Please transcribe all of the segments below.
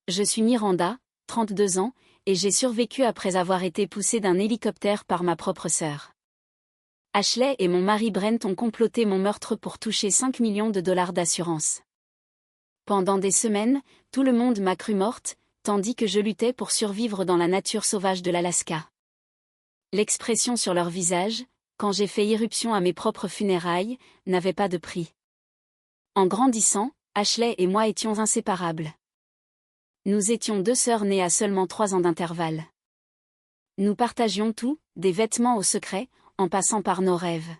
Je suis Miranda, 32 ans, et j'ai survécu après avoir été poussée d'un hélicoptère par ma propre sœur. Ashley et mon mari Brent ont comploté mon meurtre pour toucher 5 millions de dollars d'assurance. Pendant des semaines, tout le monde m'a cru morte, tandis que je luttais pour survivre dans la nature sauvage de l'Alaska. L'expression sur leur visage, quand j'ai fait irruption à mes propres funérailles, n'avait pas de prix. En grandissant, Ashley et moi étions inséparables. Nous étions deux sœurs nées à seulement 3 ans d'intervalle. Nous partagions tout, des vêtements au secret, en passant par nos rêves.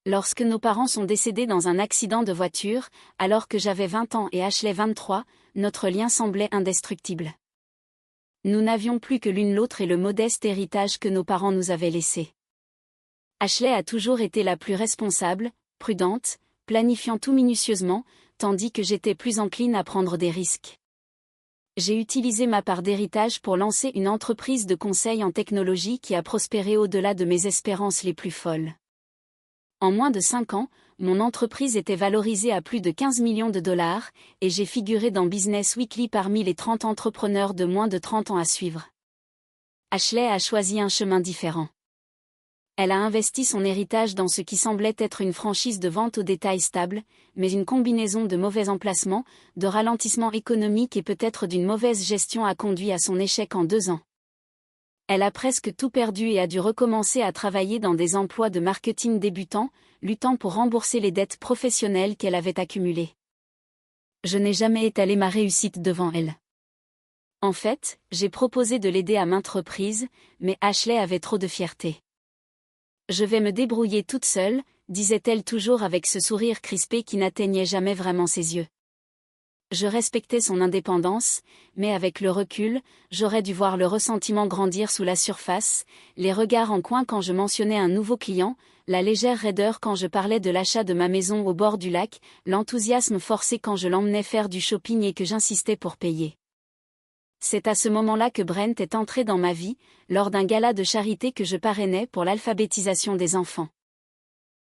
Lorsque nos parents sont décédés dans un accident de voiture, alors que j'avais 20 ans et Ashley 23, notre lien semblait indestructible. Nous n'avions plus que l'une l'autre et le modeste héritage que nos parents nous avaient laissé. Ashley a toujours été la plus responsable, prudente, planifiant tout minutieusement, tandis que j'étais plus encline à prendre des risques. J'ai utilisé ma part d'héritage pour lancer une entreprise de conseil en technologie qui a prospéré au-delà de mes espérances les plus folles. En moins de 5 ans, mon entreprise était valorisée à plus de 15 millions de dollars, et j'ai figuré dans Business Weekly parmi les 30 entrepreneurs de moins de 30 ans à suivre. Ashley a choisi un chemin différent. Elle a investi son héritage dans ce qui semblait être une franchise de vente au détail stable, mais une combinaison de mauvais emplacements, de ralentissement économique et peut-être d'une mauvaise gestion a conduit à son échec en 2 ans. Elle a presque tout perdu et a dû recommencer à travailler dans des emplois de marketing débutants, luttant pour rembourser les dettes professionnelles qu'elle avait accumulées. Je n'ai jamais étalé ma réussite devant elle. En fait, j'ai proposé de l'aider à maintes reprises, mais Ashley avait trop de fierté. Je vais me débrouiller toute seule, disait-elle toujours avec ce sourire crispé qui n'atteignait jamais vraiment ses yeux. Je respectais son indépendance, mais avec le recul, j'aurais dû voir le ressentiment grandir sous la surface, les regards en coin quand je mentionnais un nouveau client, la légère raideur quand je parlais de l'achat de ma maison au bord du lac, l'enthousiasme forcé quand je l'emmenais faire du shopping et que j'insistais pour payer. C'est à ce moment-là que Brent est entré dans ma vie, lors d'un gala de charité que je parrainais pour l'alphabétisation des enfants.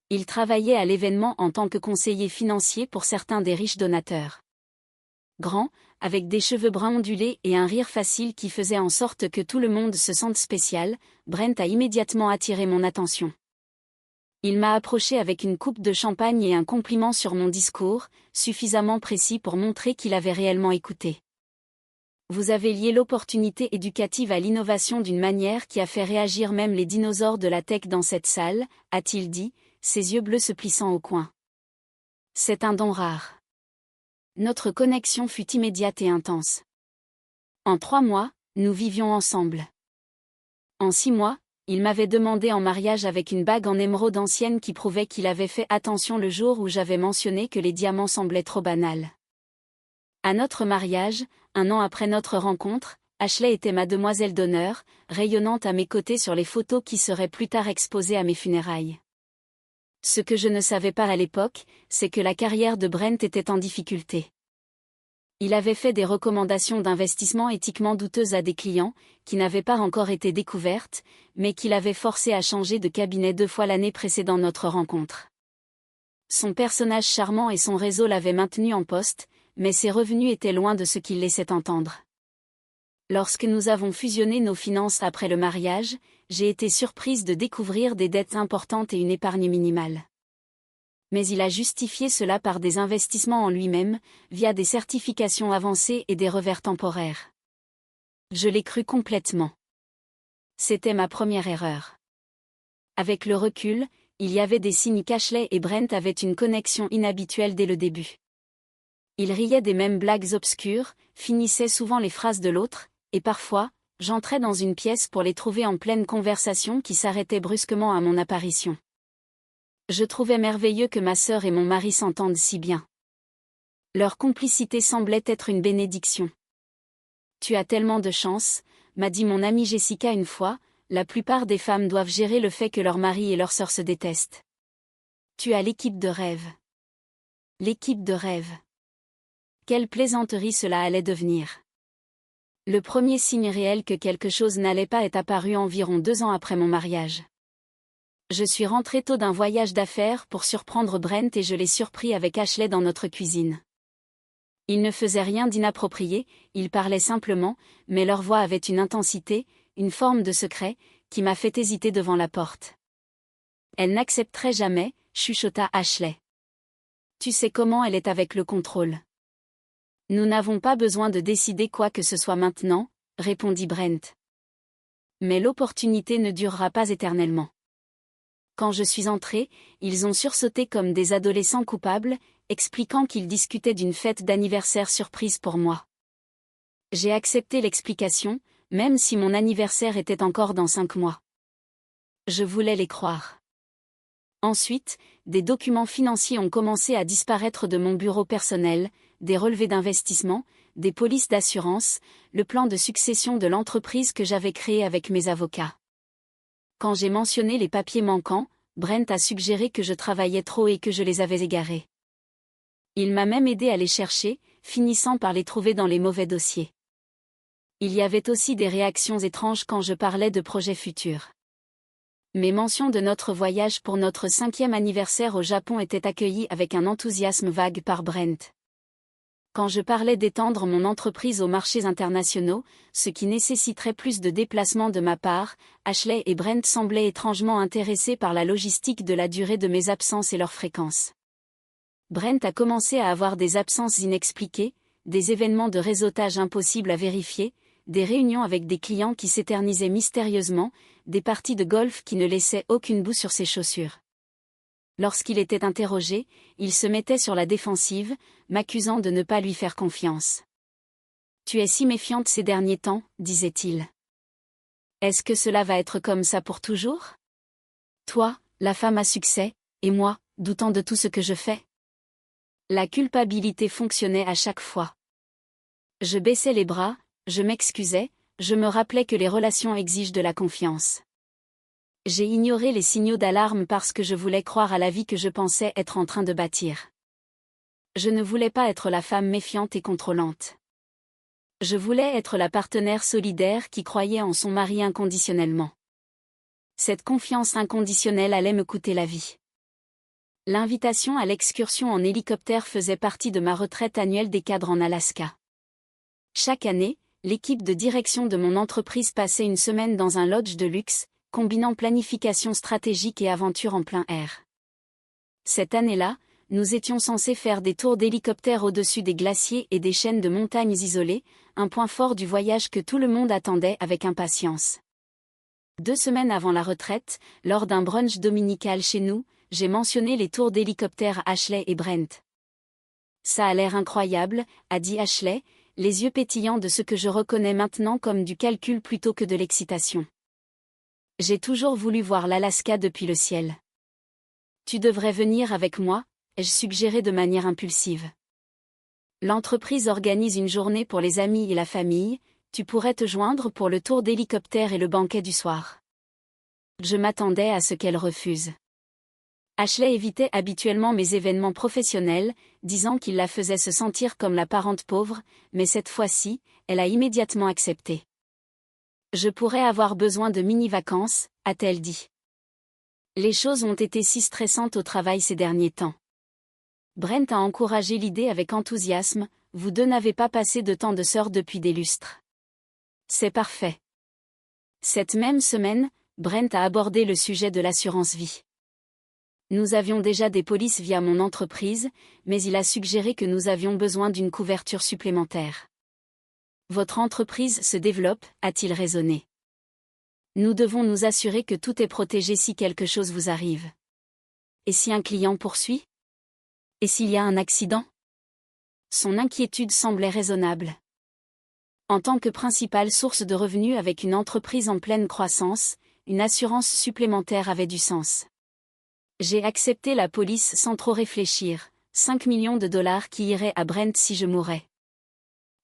Il travaillait à l'événement en tant que conseiller financier pour certains des riches donateurs. Grand, avec des cheveux bruns ondulés et un rire facile qui faisait en sorte que tout le monde se sente spécial, Brent a immédiatement attiré mon attention. Il m'a approché avec une coupe de champagne et un compliment sur mon discours, suffisamment précis pour montrer qu'il avait réellement écouté. Vous avez lié l'opportunité éducative à l'innovation d'une manière qui a fait réagir même les dinosaures de la tech dans cette salle, a-t-il dit, ses yeux bleus se plissant au coin. C'est un don rare. Notre connexion fut immédiate et intense. En 3 mois, nous vivions ensemble. En 6 mois, il m'avait demandé en mariage avec une bague en émeraude ancienne qui prouvait qu'il avait fait attention le jour où j'avais mentionné que les diamants semblaient trop banals. À notre mariage, 1 an après notre rencontre, Ashley était ma demoiselle d'honneur, rayonnante à mes côtés sur les photos qui seraient plus tard exposées à mes funérailles. Ce que je ne savais pas à l'époque, c'est que la carrière de Brent était en difficulté. Il avait fait des recommandations d'investissement éthiquement douteuses à des clients, qui n'avaient pas encore été découvertes, mais qu'il avait forcé à changer de cabinet 2 fois l'année précédant notre rencontre. Son personnage charmant et son réseau l'avaient maintenu en poste, mais ses revenus étaient loin de ce qu'il laissait entendre. Lorsque nous avons fusionné nos finances après le mariage, j'ai été surprise de découvrir des dettes importantes et une épargne minimale. Mais il a justifié cela par des investissements en lui-même, via des certifications avancées et des revers temporaires. Je l'ai cru complètement. C'était ma première erreur. Avec le recul, il y avait des signes qu'Ashley et Brent avaient une connexion inhabituelle dès le début. Ils riaient des mêmes blagues obscures, finissaient souvent les phrases de l'autre, et parfois, j'entrais dans une pièce pour les trouver en pleine conversation qui s'arrêtait brusquement à mon apparition. Je trouvais merveilleux que ma sœur et mon mari s'entendent si bien. Leur complicité semblait être une bénédiction. Tu as tellement de chance, m'a dit mon amie Jessica une fois, la plupart des femmes doivent gérer le fait que leur mari et leur sœur se détestent. Tu as l'équipe de rêve. L'équipe de rêve. Quelle plaisanterie cela allait devenir. Le premier signe réel que quelque chose n'allait pas est apparu environ 2 ans après mon mariage. Je suis rentrée tôt d'un voyage d'affaires pour surprendre Brent et je l'ai surpris avec Ashley dans notre cuisine. Ils ne faisaient rien d'inapproprié, ils parlaient simplement, mais leur voix avait une intensité, une forme de secret, qui m'a fait hésiter devant la porte. Elle n'accepterait jamais, chuchota Ashley. Tu sais comment elle est avec le contrôle. Nous n'avons pas besoin de décider quoi que ce soit maintenant, répondit Brent. Mais l'opportunité ne durera pas éternellement. Quand je suis entrée, ils ont sursauté comme des adolescents coupables, expliquant qu'ils discutaient d'une fête d'anniversaire surprise pour moi. J'ai accepté l'explication, même si mon anniversaire était encore dans 5 mois. Je voulais les croire. Ensuite, des documents financiers ont commencé à disparaître de mon bureau personnel, des relevés d'investissement, des polices d'assurance, le plan de succession de l'entreprise que j'avais créé avec mes avocats. Quand j'ai mentionné les papiers manquants, Brent a suggéré que je travaillais trop et que je les avais égarés. Il m'a même aidé à les chercher, finissant par les trouver dans les mauvais dossiers. Il y avait aussi des réactions étranges quand je parlais de projets futurs. Mes mentions de notre voyage pour notre 5e anniversaire au Japon étaient accueillies avec un enthousiasme vague par Brent. Quand je parlais d'étendre mon entreprise aux marchés internationaux, ce qui nécessiterait plus de déplacements de ma part, Ashley et Brent semblaient étrangement intéressés par la logistique de la durée de mes absences et leur fréquence. Brent a commencé à avoir des absences inexpliquées, des événements de réseautage impossibles à vérifier, des réunions avec des clients qui s'éternisaient mystérieusement, des parties de golf qui ne laissaient aucune boue sur ses chaussures. Lorsqu'il était interrogé, il se mettait sur la défensive, m'accusant de ne pas lui faire confiance. « Tu es si méfiante ces derniers temps, disait-il. Est-ce que cela va être comme ça pour toujours? Toi, la femme à succès, et moi, doutant de tout ce que je fais. » La culpabilité fonctionnait à chaque fois. Je baissais les bras, je m'excusais, je me rappelais que les relations exigent de la confiance. J'ai ignoré les signaux d'alarme parce que je voulais croire à la vie que je pensais être en train de bâtir. Je ne voulais pas être la femme méfiante et contrôlante. Je voulais être la partenaire solidaire qui croyait en son mari inconditionnellement. Cette confiance inconditionnelle allait me coûter la vie. L'invitation à l'excursion en hélicoptère faisait partie de ma retraite annuelle des cadres en Alaska. Chaque année, l'équipe de direction de mon entreprise passait une semaine dans un lodge de luxe, combinant planification stratégique et aventure en plein air. Cette année-là, nous étions censés faire des tours d'hélicoptère au-dessus des glaciers et des chaînes de montagnes isolées, un point fort du voyage que tout le monde attendait avec impatience. 2 semaines avant la retraite, lors d'un brunch dominical chez nous, j'ai mentionné les tours d'hélicoptère à Ashley et Brent. « Ça a l'air incroyable », a dit Ashley, les yeux pétillants de ce que je reconnais maintenant comme du calcul plutôt que de l'excitation. J'ai toujours voulu voir l'Alaska depuis le ciel. Tu devrais venir avec moi, ai-je suggéré de manière impulsive. L'entreprise organise une journée pour les amis et la famille, tu pourrais te joindre pour le tour d'hélicoptère et le banquet du soir. Je m'attendais à ce qu'elle refuse. Ashley évitait habituellement mes événements professionnels, disant qu'il la faisait se sentir comme la parente pauvre, mais cette fois-ci, elle a immédiatement accepté. Je pourrais avoir besoin de mini-vacances, a-t-elle dit. Les choses ont été si stressantes au travail ces derniers temps. Brent a encouragé l'idée avec enthousiasme, vous deux n'avez pas passé de temps de sœurs depuis des lustres. C'est parfait. Cette même semaine, Brent a abordé le sujet de l'assurance vie. Nous avions déjà des polices via mon entreprise, mais il a suggéré que nous avions besoin d'une couverture supplémentaire. Votre entreprise se développe, a-t-il raisonné. Nous devons nous assurer que tout est protégé si quelque chose vous arrive. Et si un client poursuit? Et s'il y a un accident? Son inquiétude semblait raisonnable. En tant que principale source de revenus avec une entreprise en pleine croissance, une assurance supplémentaire avait du sens. J'ai accepté la police sans trop réfléchir, 5 millions de dollars qui iraient à Brent si je mourais.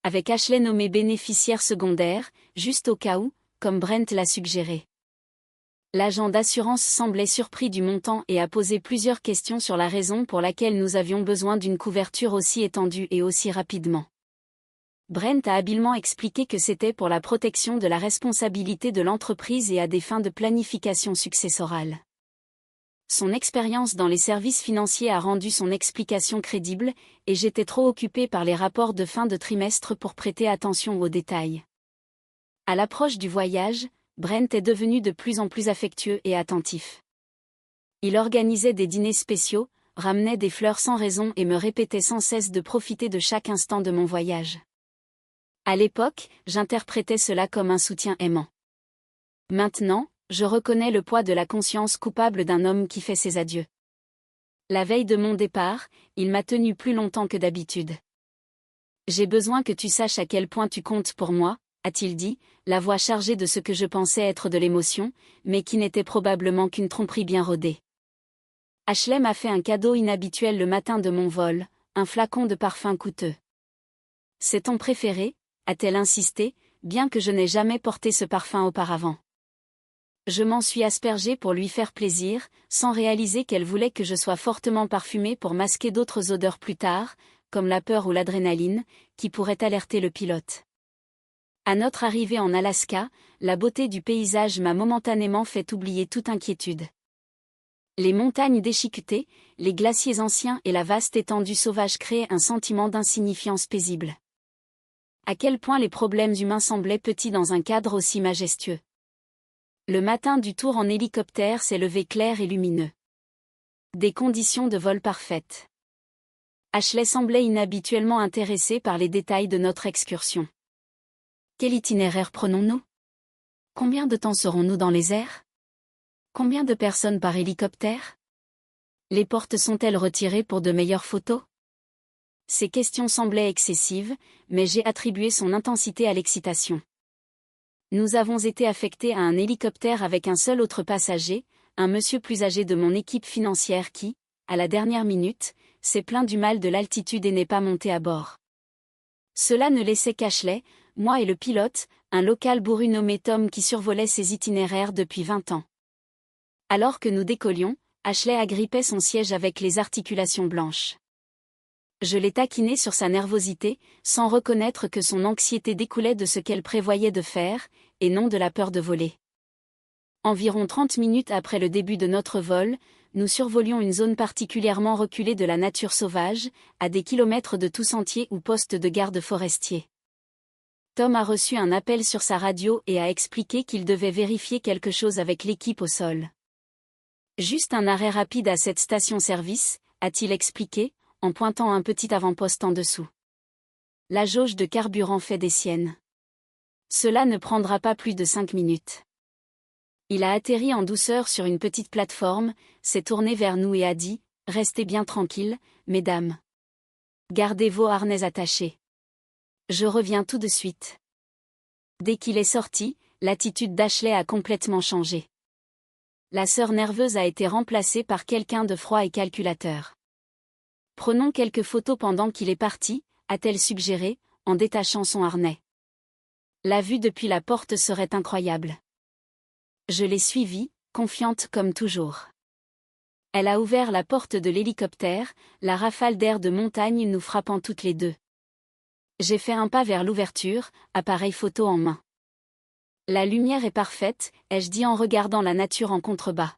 Avec Ashley nommée bénéficiaire secondaire, juste au cas où, comme Brent l'a suggéré. L'agent d'assurance semblait surpris du montant et a posé plusieurs questions sur la raison pour laquelle nous avions besoin d'une couverture aussi étendue et aussi rapidement. Brent a habilement expliqué que c'était pour la protection de la responsabilité de l'entreprise et à des fins de planification successorale. Son expérience dans les services financiers a rendu son explication crédible, et j'étais trop occupée par les rapports de fin de trimestre pour prêter attention aux détails. À l'approche du voyage, Brent est devenu de plus en plus affectueux et attentif. Il organisait des dîners spéciaux, ramenait des fleurs sans raison et me répétait sans cesse de profiter de chaque instant de mon voyage. À l'époque, j'interprétais cela comme un soutien aimant. Maintenant, je reconnais le poids de la conscience coupable d'un homme qui fait ses adieux. La veille de mon départ, il m'a tenu plus longtemps que d'habitude. J'ai besoin que tu saches à quel point tu comptes pour moi, a-t-il dit, la voix chargée de ce que je pensais être de l'émotion, mais qui n'était probablement qu'une tromperie bien rodée. Ashley m'a fait un cadeau inhabituel le matin de mon vol, un flacon de parfum coûteux. C'est ton préféré, a-t-elle insisté, bien que je n'ai jamais porté ce parfum auparavant. Je m'en suis aspergée pour lui faire plaisir, sans réaliser qu'elle voulait que je sois fortement parfumée pour masquer d'autres odeurs plus tard, comme la peur ou l'adrénaline, qui pourraient alerter le pilote. À notre arrivée en Alaska, la beauté du paysage m'a momentanément fait oublier toute inquiétude. Les montagnes déchiquetées, les glaciers anciens et la vaste étendue sauvage créaient un sentiment d'insignifiance paisible. À quel point les problèmes humains semblaient petits dans un cadre aussi majestueux. Le matin du tour en hélicoptère s'est levé clair et lumineux. Des conditions de vol parfaites. Ashley semblait inhabituellement intéressée par les détails de notre excursion. Quel itinéraire prenons-nous? Combien de temps serons-nous dans les airs? Combien de personnes par hélicoptère? Les portes sont-elles retirées pour de meilleures photos? Ces questions semblaient excessives, mais j'ai attribué son intensité à l'excitation. Nous avons été affectés à un hélicoptère avec un seul autre passager, un monsieur plus âgé de mon équipe financière qui, à la dernière minute, s'est plaint du mal de l'altitude et n'est pas monté à bord. Cela ne laissait qu'Ashley, moi et le pilote, un local bourru nommé Tom qui survolait ses itinéraires depuis 20 ans. Alors que nous décollions, Ashley agrippait son siège avec les articulations blanches. Je l'ai taquinée sur sa nervosité, sans reconnaître que son anxiété découlait de ce qu'elle prévoyait de faire, et non de la peur de voler. Environ 30 minutes après le début de notre vol, nous survolions une zone particulièrement reculée de la nature sauvage, à des kilomètres de tout sentier ou poste de garde forestier. Tom a reçu un appel sur sa radio et a expliqué qu'il devait vérifier quelque chose avec l'équipe au sol. Juste un arrêt rapide à cette station-service, a-t-il expliqué, en pointant un petit avant-poste en dessous. La jauge de carburant fait des siennes. Cela ne prendra pas plus de 5 minutes. Il a atterri en douceur sur une petite plateforme, s'est tourné vers nous et a dit « Restez bien tranquilles, mesdames. Gardez vos harnais attachés. Je reviens tout de suite. » Dès qu'il est sorti, l'attitude d'Ashley a complètement changé. La sœur nerveuse a été remplacée par quelqu'un de froid et calculateur. Prenons quelques photos pendant qu'il est parti, a-t-elle suggéré, en détachant son harnais. La vue depuis la porte serait incroyable. Je l'ai suivie, confiante comme toujours. Elle a ouvert la porte de l'hélicoptère, la rafale d'air de montagne nous frappant toutes les deux. J'ai fait un pas vers l'ouverture, appareil photo en main. La lumière est parfaite, ai-je dit en regardant la nature en contrebas.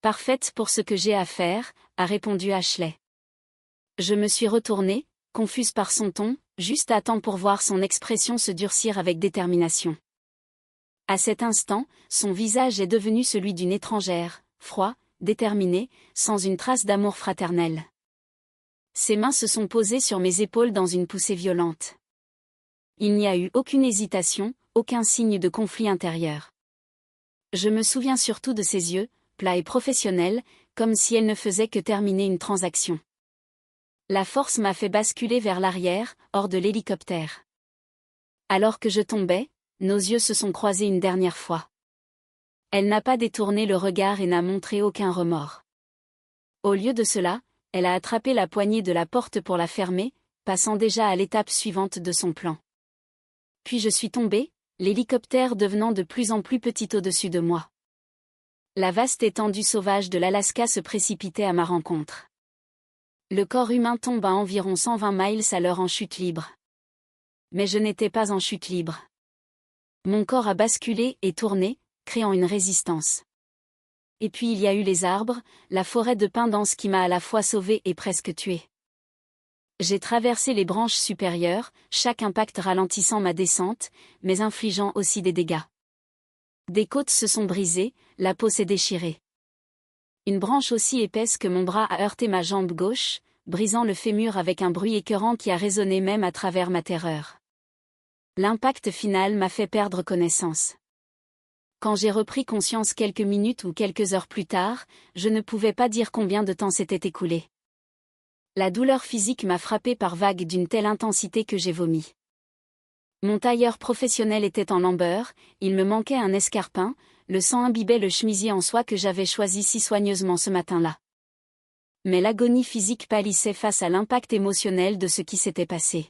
Parfaite pour ce que j'ai à faire, a répondu Ashley. Je me suis retournée, confuse par son ton, juste à temps pour voir son expression se durcir avec détermination. À cet instant, son visage est devenu celui d'une étrangère, froid, déterminé, sans une trace d'amour fraternel. Ses mains se sont posées sur mes épaules dans une poussée violente. Il n'y a eu aucune hésitation, aucun signe de conflit intérieur. Je me souviens surtout de ses yeux, plats et professionnels, comme si elle ne faisait que terminer une transaction. La force m'a fait basculer vers l'arrière, hors de l'hélicoptère. Alors que je tombais, nos yeux se sont croisés une dernière fois. Elle n'a pas détourné le regard et n'a montré aucun remords. Au lieu de cela, elle a attrapé la poignée de la porte pour la fermer, passant déjà à l'étape suivante de son plan. Puis je suis tombée, l'hélicoptère devenant de plus en plus petit au-dessus de moi. La vaste étendue sauvage de l'Alaska se précipitait à ma rencontre. Le corps humain tombe à environ 120 miles à l'heure en chute libre. Mais je n'étais pas en chute libre. Mon corps a basculé et tourné, créant une résistance. Et puis il y a eu les arbres, la forêt de pins dense qui m'a à la fois sauvée et presque tuée. J'ai traversé les branches supérieures, chaque impact ralentissant ma descente, mais infligeant aussi des dégâts. Des côtes se sont brisées, la peau s'est déchirée. Une branche aussi épaisse que mon bras a heurté ma jambe gauche, brisant le fémur avec un bruit écœurant qui a résonné même à travers ma terreur. L'impact final m'a fait perdre connaissance. Quand j'ai repris conscience quelques minutes ou quelques heures plus tard, je ne pouvais pas dire combien de temps s'était écoulé. La douleur physique m'a frappé par vagues d'une telle intensité que j'ai vomi. Mon tailleur professionnel était en lambeaux, il me manquait un escarpin, le sang imbibait le chemisier en soie que j'avais choisi si soigneusement ce matin-là. Mais l'agonie physique pâlissait face à l'impact émotionnel de ce qui s'était passé.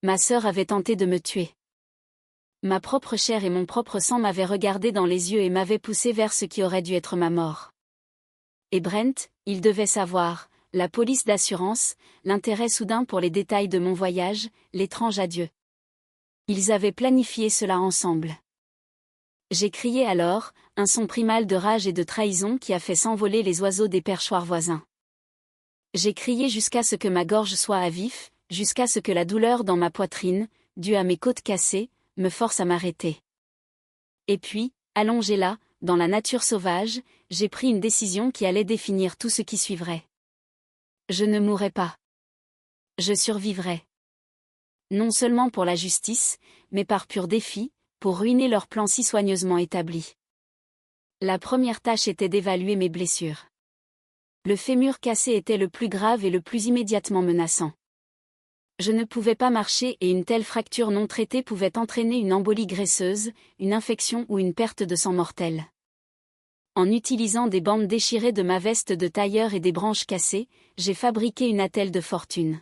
Ma sœur avait tenté de me tuer. Ma propre chair et mon propre sang m'avaient regardé dans les yeux et m'avaient poussé vers ce qui aurait dû être ma mort. Et Brent, il devait savoir, la police d'assurance, l'intérêt soudain pour les détails de mon voyage, l'étrange adieu. Ils avaient planifié cela ensemble. J'ai crié alors, un son primal de rage et de trahison qui a fait s'envoler les oiseaux des perchoirs voisins. J'ai crié jusqu'à ce que ma gorge soit à vif, jusqu'à ce que la douleur dans ma poitrine, due à mes côtes cassées, me force à m'arrêter. Et puis, allongé là, dans la nature sauvage, j'ai pris une décision qui allait définir tout ce qui suivrait. Je ne mourrais pas. Je survivrais. Non seulement pour la justice, mais par pur défi, pour ruiner leur plan si soigneusement établi. La première tâche était d'évaluer mes blessures. Le fémur cassé était le plus grave et le plus immédiatement menaçant. Je ne pouvais pas marcher et une telle fracture non traitée pouvait entraîner une embolie graisseuse, une infection ou une perte de sang mortelle. En utilisant des bandes déchirées de ma veste de tailleur et des branches cassées, j'ai fabriqué une attelle de fortune.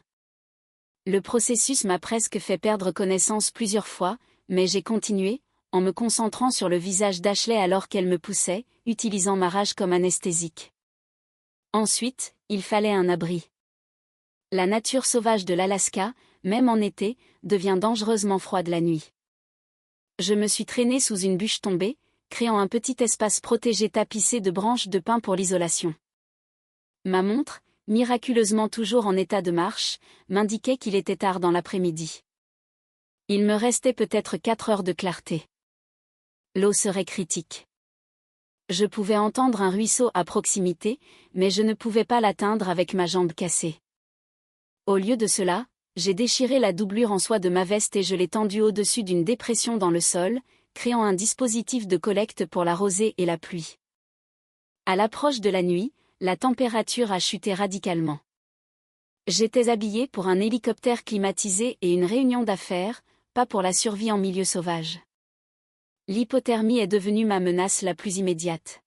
Le processus m'a presque fait perdre connaissance plusieurs fois, mais j'ai continué, en me concentrant sur le visage d'Ashley alors qu'elle me poussait, utilisant ma rage comme anesthésique. Ensuite, il fallait un abri. La nature sauvage de l'Alaska, même en été, devient dangereusement froide la nuit. Je me suis traînée sous une bûche tombée, créant un petit espace protégé tapissé de branches de pin pour l'isolation. Ma montre, miraculeusement toujours en état de marche, m'indiquait qu'il était tard dans l'après-midi. Il me restait peut-être 4 heures de clarté. L'eau serait critique. Je pouvais entendre un ruisseau à proximité, mais je ne pouvais pas l'atteindre avec ma jambe cassée. Au lieu de cela, j'ai déchiré la doublure en soie de ma veste et je l'ai tendue au-dessus d'une dépression dans le sol, créant un dispositif de collecte pour la rosée et la pluie. À l'approche de la nuit, la température a chuté radicalement. J'étais habillé pour un hélicoptère climatisé et une réunion d'affaires, pas pour la survie en milieu sauvage. L'hypothermie est devenue ma menace la plus immédiate.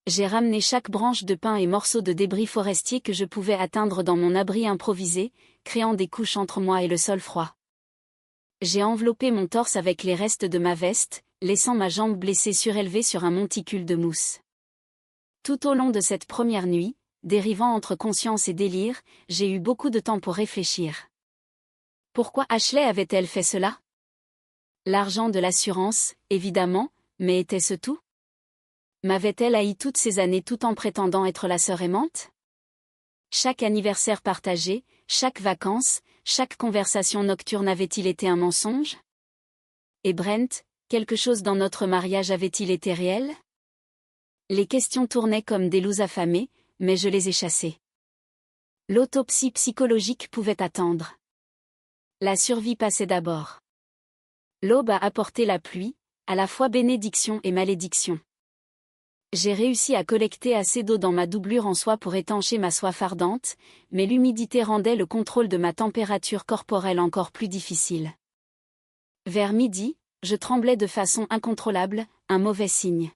J'ai ramené chaque branche de pin et morceau de débris forestier que je pouvais atteindre dans mon abri improvisé, créant des couches entre moi et le sol froid. J'ai enveloppé mon torse avec les restes de ma veste, laissant ma jambe blessée surélevée sur un monticule de mousse. Tout au long de cette première nuit, dérivant entre conscience et délire, j'ai eu beaucoup de temps pour réfléchir. Pourquoi Ashley avait-elle fait cela? L'argent de l'assurance, évidemment, mais était-ce tout? M'avait-elle haï toutes ces années tout en prétendant être la sœur aimante? Chaque anniversaire partagé, chaque vacances, chaque conversation nocturne avait-il été un mensonge? Et Brent, quelque chose dans notre mariage avait-il été réel? Les questions tournaient comme des loups affamés, mais je les ai chassées. L'autopsie psychologique pouvait attendre. La survie passait d'abord. L'aube a apporté la pluie, à la fois bénédiction et malédiction. J'ai réussi à collecter assez d'eau dans ma doublure en soie pour étancher ma soif ardente, mais l'humidité rendait le contrôle de ma température corporelle encore plus difficile. Vers midi, je tremblais de façon incontrôlable, un mauvais signe.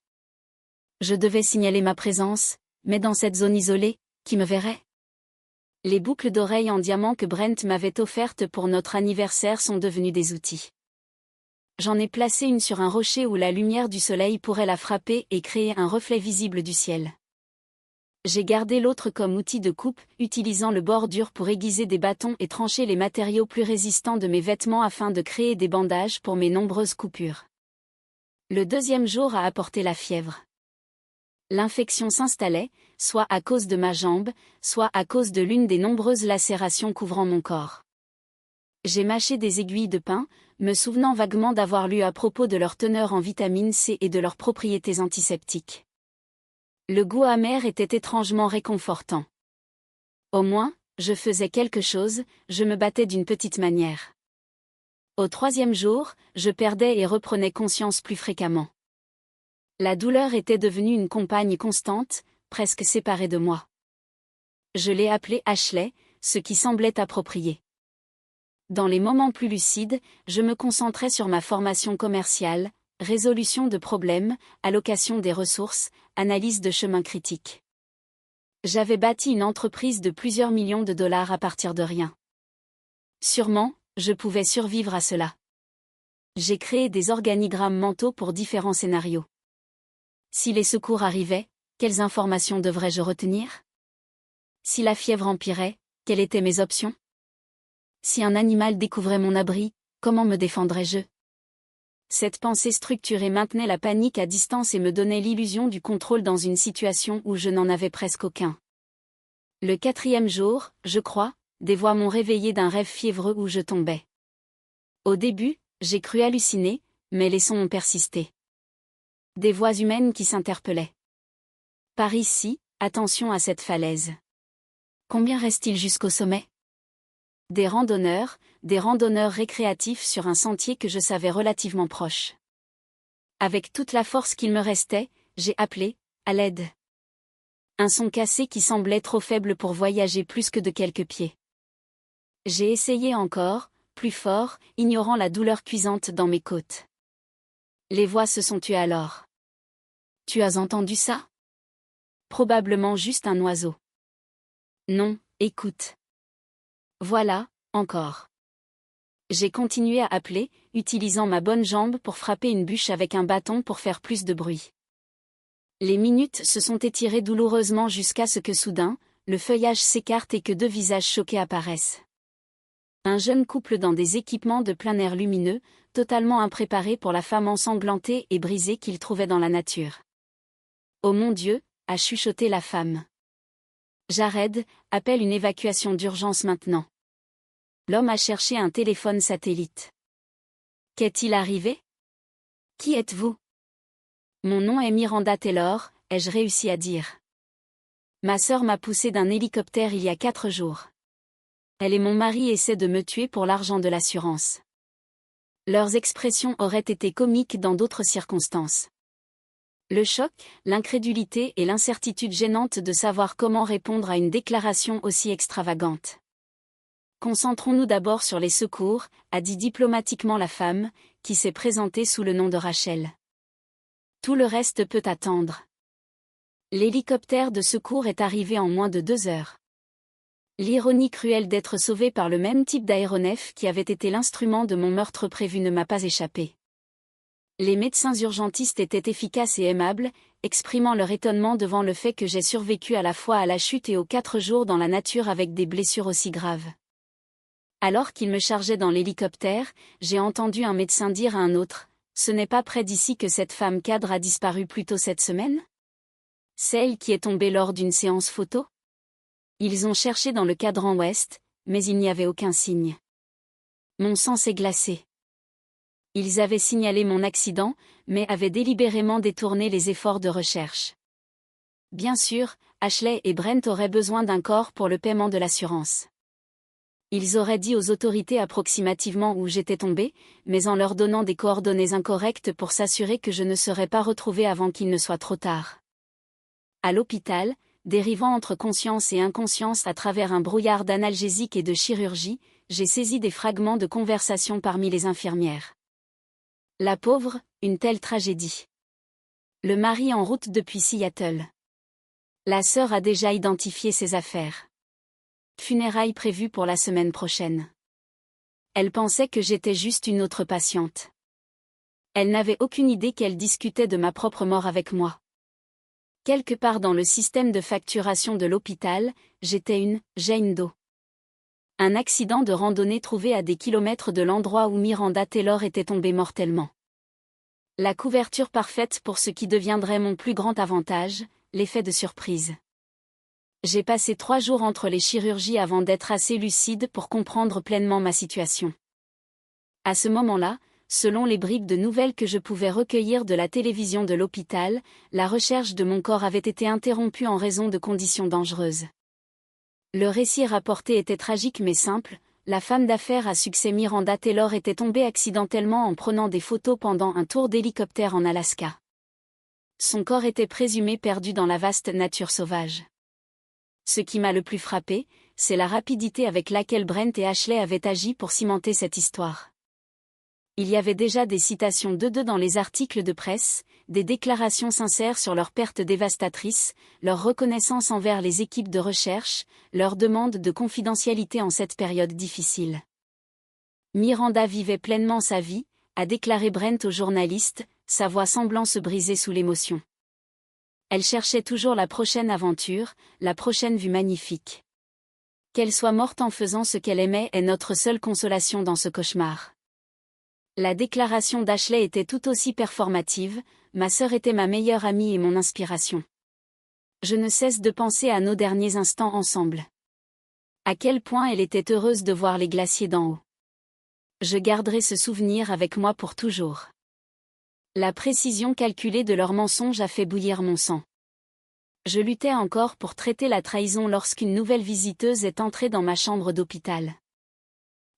Je devais signaler ma présence, mais dans cette zone isolée, qui me verrait? Les boucles d'oreilles en diamant que Brent m'avait offertes pour notre anniversaire sont devenues des outils. J'en ai placé une sur un rocher où la lumière du soleil pourrait la frapper et créer un reflet visible du ciel. J'ai gardé l'autre comme outil de coupe, utilisant le bord dur pour aiguiser des bâtons et trancher les matériaux plus résistants de mes vêtements afin de créer des bandages pour mes nombreuses coupures. Le deuxième jour a apporté la fièvre. L'infection s'installait, soit à cause de ma jambe, soit à cause de l'une des nombreuses lacérations couvrant mon corps. J'ai mâché des aiguilles de pin, me souvenant vaguement d'avoir lu à propos de leur teneur en vitamine C et de leurs propriétés antiseptiques. Le goût amer était étrangement réconfortant. Au moins, je faisais quelque chose, je me battais d'une petite manière. Au 3e jour, je perdais et reprenais conscience plus fréquemment. La douleur était devenue une compagne constante, presque séparée de moi. Je l'ai appelée Ashley, ce qui semblait approprié. Dans les moments plus lucides, je me concentrais sur ma formation commerciale, résolution de problèmes, allocation des ressources, analyse de chemins critiques. J'avais bâti une entreprise de plusieurs millions de dollars à partir de rien. Sûrement, je pouvais survivre à cela. J'ai créé des organigrammes mentaux pour différents scénarios. Si les secours arrivaient, quelles informations devrais-je retenir? Si la fièvre empirait, quelles étaient mes options? Si un animal découvrait mon abri, comment me défendrais-je? Cette pensée structurée maintenait la panique à distance et me donnait l'illusion du contrôle dans une situation où je n'en avais presque aucun. Le 4e jour, je crois, des voix m'ont réveillé d'un rêve fiévreux où je tombais. Au début, j'ai cru halluciner, mais les sons ont persisté. Des voix humaines qui s'interpellaient. Par ici, attention à cette falaise. Combien reste-t-il jusqu'au sommet? Des randonneurs récréatifs sur un sentier que je savais relativement proche. Avec toute la force qu'il me restait, j'ai appelé, à l'aide. Un son cassé qui semblait trop faible pour voyager plus que de quelques pieds. J'ai essayé encore, plus fort, ignorant la douleur cuisante dans mes côtes. Les voix se sont tuées alors. Tu as entendu ça? Probablement juste un oiseau. Non, écoute. Voilà, encore. J'ai continué à appeler, utilisant ma bonne jambe pour frapper une bûche avec un bâton pour faire plus de bruit. Les minutes se sont étirées douloureusement jusqu'à ce que soudain, le feuillage s'écarte et que 2 visages choqués apparaissent. Un jeune couple dans des équipements de plein air lumineux, totalement impréparés pour la femme ensanglantée et brisée qu'ils trouvaient dans la nature. Oh mon Dieu, a chuchoté la femme. Jared, appelle une évacuation d'urgence maintenant. L'homme a cherché un téléphone satellite. Qu'est-il arrivé? Qui êtes-vous? Mon nom est Miranda Taylor, ai-je réussi à dire. Ma sœur m'a poussé d'un hélicoptère il y a 4 jours. Elle et mon mari essaient de me tuer pour l'argent de l'assurance. Leurs expressions auraient été comiques dans d'autres circonstances. Le choc, l'incrédulité et l'incertitude gênante de savoir comment répondre à une déclaration aussi extravagante. Concentrons-nous d'abord sur les secours, a dit diplomatiquement la femme, qui s'est présentée sous le nom de Rachel. Tout le reste peut attendre. L'hélicoptère de secours est arrivé en moins de 2 heures. L'ironie cruelle d'être sauvé par le même type d'aéronef qui avait été l'instrument de mon meurtre prévu ne m'a pas échappé. Les médecins urgentistes étaient efficaces et aimables, exprimant leur étonnement devant le fait que j'ai survécu à la fois à la chute et aux 4 jours dans la nature avec des blessures aussi graves. Alors qu'ils me chargeaient dans l'hélicoptère, j'ai entendu un médecin dire à un autre, « Ce n'est pas près d'ici que cette femme cadre a disparu plus tôt cette semaine? Celle qui est tombée lors d'une séance photo? » Ils ont cherché dans le cadran ouest, mais il n'y avait aucun signe. Mon sang s'est glacé. Ils avaient signalé mon accident, mais avaient délibérément détourné les efforts de recherche. Bien sûr, Ashley et Brent auraient besoin d'un corps pour le paiement de l'assurance. Ils auraient dit aux autorités approximativement où j'étais tombé, mais en leur donnant des coordonnées incorrectes pour s'assurer que je ne serais pas retrouvé avant qu'il ne soit trop tard. À l'hôpital, dérivant entre conscience et inconscience à travers un brouillard d'analgésiques et de chirurgie, j'ai saisi des fragments de conversation parmi les infirmières. La pauvre, une telle tragédie. Le mari en route depuis Seattle. La sœur a déjà identifié ses affaires. Funérailles prévues pour la semaine prochaine. Elle pensait que j'étais juste une autre patiente. Elle n'avait aucune idée qu'elle discutait de ma propre mort avec moi. Quelque part dans le système de facturation de l'hôpital, j'étais une « Jane Doe ». Un accident de randonnée trouvé à des kilomètres de l'endroit où Miranda Taylor était tombée mortellement. La couverture parfaite pour ce qui deviendrait mon plus grand avantage, l'effet de surprise. J'ai passé 3 jours entre les chirurgies avant d'être assez lucide pour comprendre pleinement ma situation. À ce moment-là, selon les bribes de nouvelles que je pouvais recueillir de la télévision de l'hôpital, la recherche de mon corps avait été interrompue en raison de conditions dangereuses. Le récit rapporté était tragique mais simple. La femme d'affaires à succès Miranda Taylor était tombée accidentellement en prenant des photos pendant un tour d'hélicoptère en Alaska. Son corps était présumé perdu dans la vaste nature sauvage. Ce qui m'a le plus frappé, c'est la rapidité avec laquelle Brent et Ashley avaient agi pour cimenter cette histoire. Il y avait déjà des citations d'eux dans les articles de presse, des déclarations sincères sur leur perte dévastatrice, leur reconnaissance envers les équipes de recherche, leur demande de confidentialité en cette période difficile. Miranda vivait pleinement sa vie, a déclaré Brent au journaliste, sa voix semblant se briser sous l'émotion. Elle cherchait toujours la prochaine aventure, la prochaine vue magnifique. Qu'elle soit morte en faisant ce qu'elle aimait est notre seule consolation dans ce cauchemar. La déclaration d'Ashley était tout aussi performative, ma sœur était ma meilleure amie et mon inspiration. Je ne cesse de penser à nos derniers instants ensemble. À quel point elle était heureuse de voir les glaciers d'en haut. Je garderai ce souvenir avec moi pour toujours. La précision calculée de leurs mensonges a fait bouillir mon sang. Je luttais encore pour traiter la trahison lorsqu'une nouvelle visiteuse est entrée dans ma chambre d'hôpital.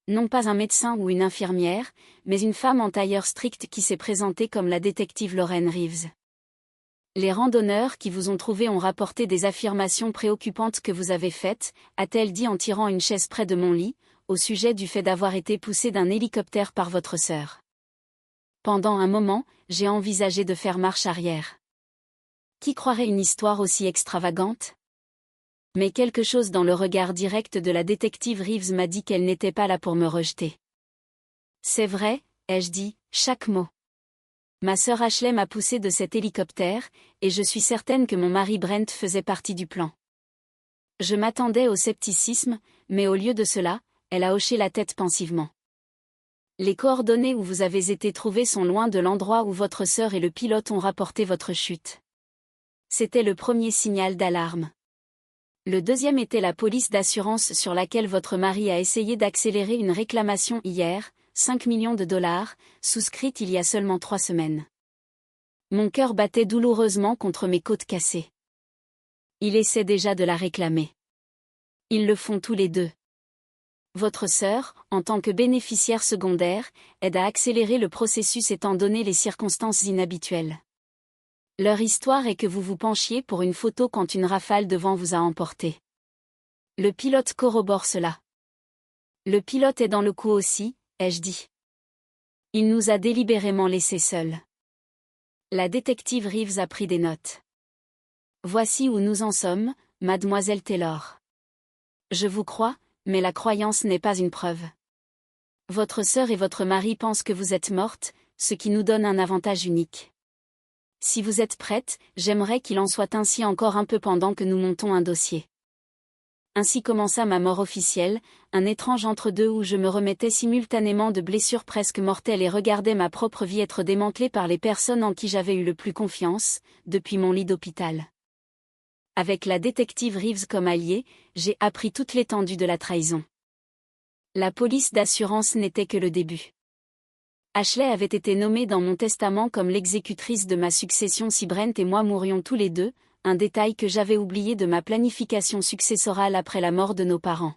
Non pas un médecin ou une infirmière, mais une femme en tailleur strict qui s'est présentée comme la détective Lauren Reeves. Les randonneurs qui vous ont trouvé ont rapporté des affirmations préoccupantes que vous avez faites, a-t-elle dit en tirant une chaise près de mon lit, au sujet du fait d'avoir été poussée d'un hélicoptère par votre sœur. Pendant un moment, j'ai envisagé de faire marche arrière. Qui croirait une histoire aussi extravagante ? Mais quelque chose dans le regard direct de la détective Reeves m'a dit qu'elle n'était pas là pour me rejeter. C'est vrai, ai-je dit, chaque mot. Ma sœur Ashley m'a poussé de cet hélicoptère, et je suis certaine que mon mari Brent faisait partie du plan. Je m'attendais au scepticisme, mais au lieu de cela, elle a hoché la tête pensivement. Les coordonnées où vous avez été trouvés sont loin de l'endroit où votre sœur et le pilote ont rapporté votre chute. C'était le premier signal d'alarme. Le deuxième était la police d'assurance sur laquelle votre mari a essayé d'accélérer une réclamation hier, 5 millions de dollars, souscrite il y a seulement 3 semaines. Mon cœur battait douloureusement contre mes côtes cassées. Il essaie déjà de la réclamer. Ils le font tous les deux. Votre sœur, en tant que bénéficiaire secondaire, aide à accélérer le processus étant donné les circonstances inhabituelles. Leur histoire est que vous vous penchiez pour une photo quand une rafale de vent vous a emporté. Le pilote corrobore cela. Le pilote est dans le coup aussi, ai-je dit. Il nous a délibérément laissés seuls. La détective Reeves a pris des notes. Voici où nous en sommes, mademoiselle Taylor. Je vous crois, mais la croyance n'est pas une preuve. Votre sœur et votre mari pensent que vous êtes morte, ce qui nous donne un avantage unique. Si vous êtes prête, j'aimerais qu'il en soit ainsi encore un peu pendant que nous montons un dossier. Ainsi commença ma mort officielle, un étrange entre-deux où je me remettais simultanément de blessures presque mortelles et regardais ma propre vie être démantelée par les personnes en qui j'avais eu le plus confiance, depuis mon lit d'hôpital. Avec la détective Reeves comme alliée, j'ai appris toute l'étendue de la trahison. La police d'assurance n'était que le début. Ashley avait été nommée dans mon testament comme l'exécutrice de ma succession si Brent et moi mourions tous les deux, un détail que j'avais oublié de ma planification successorale après la mort de nos parents.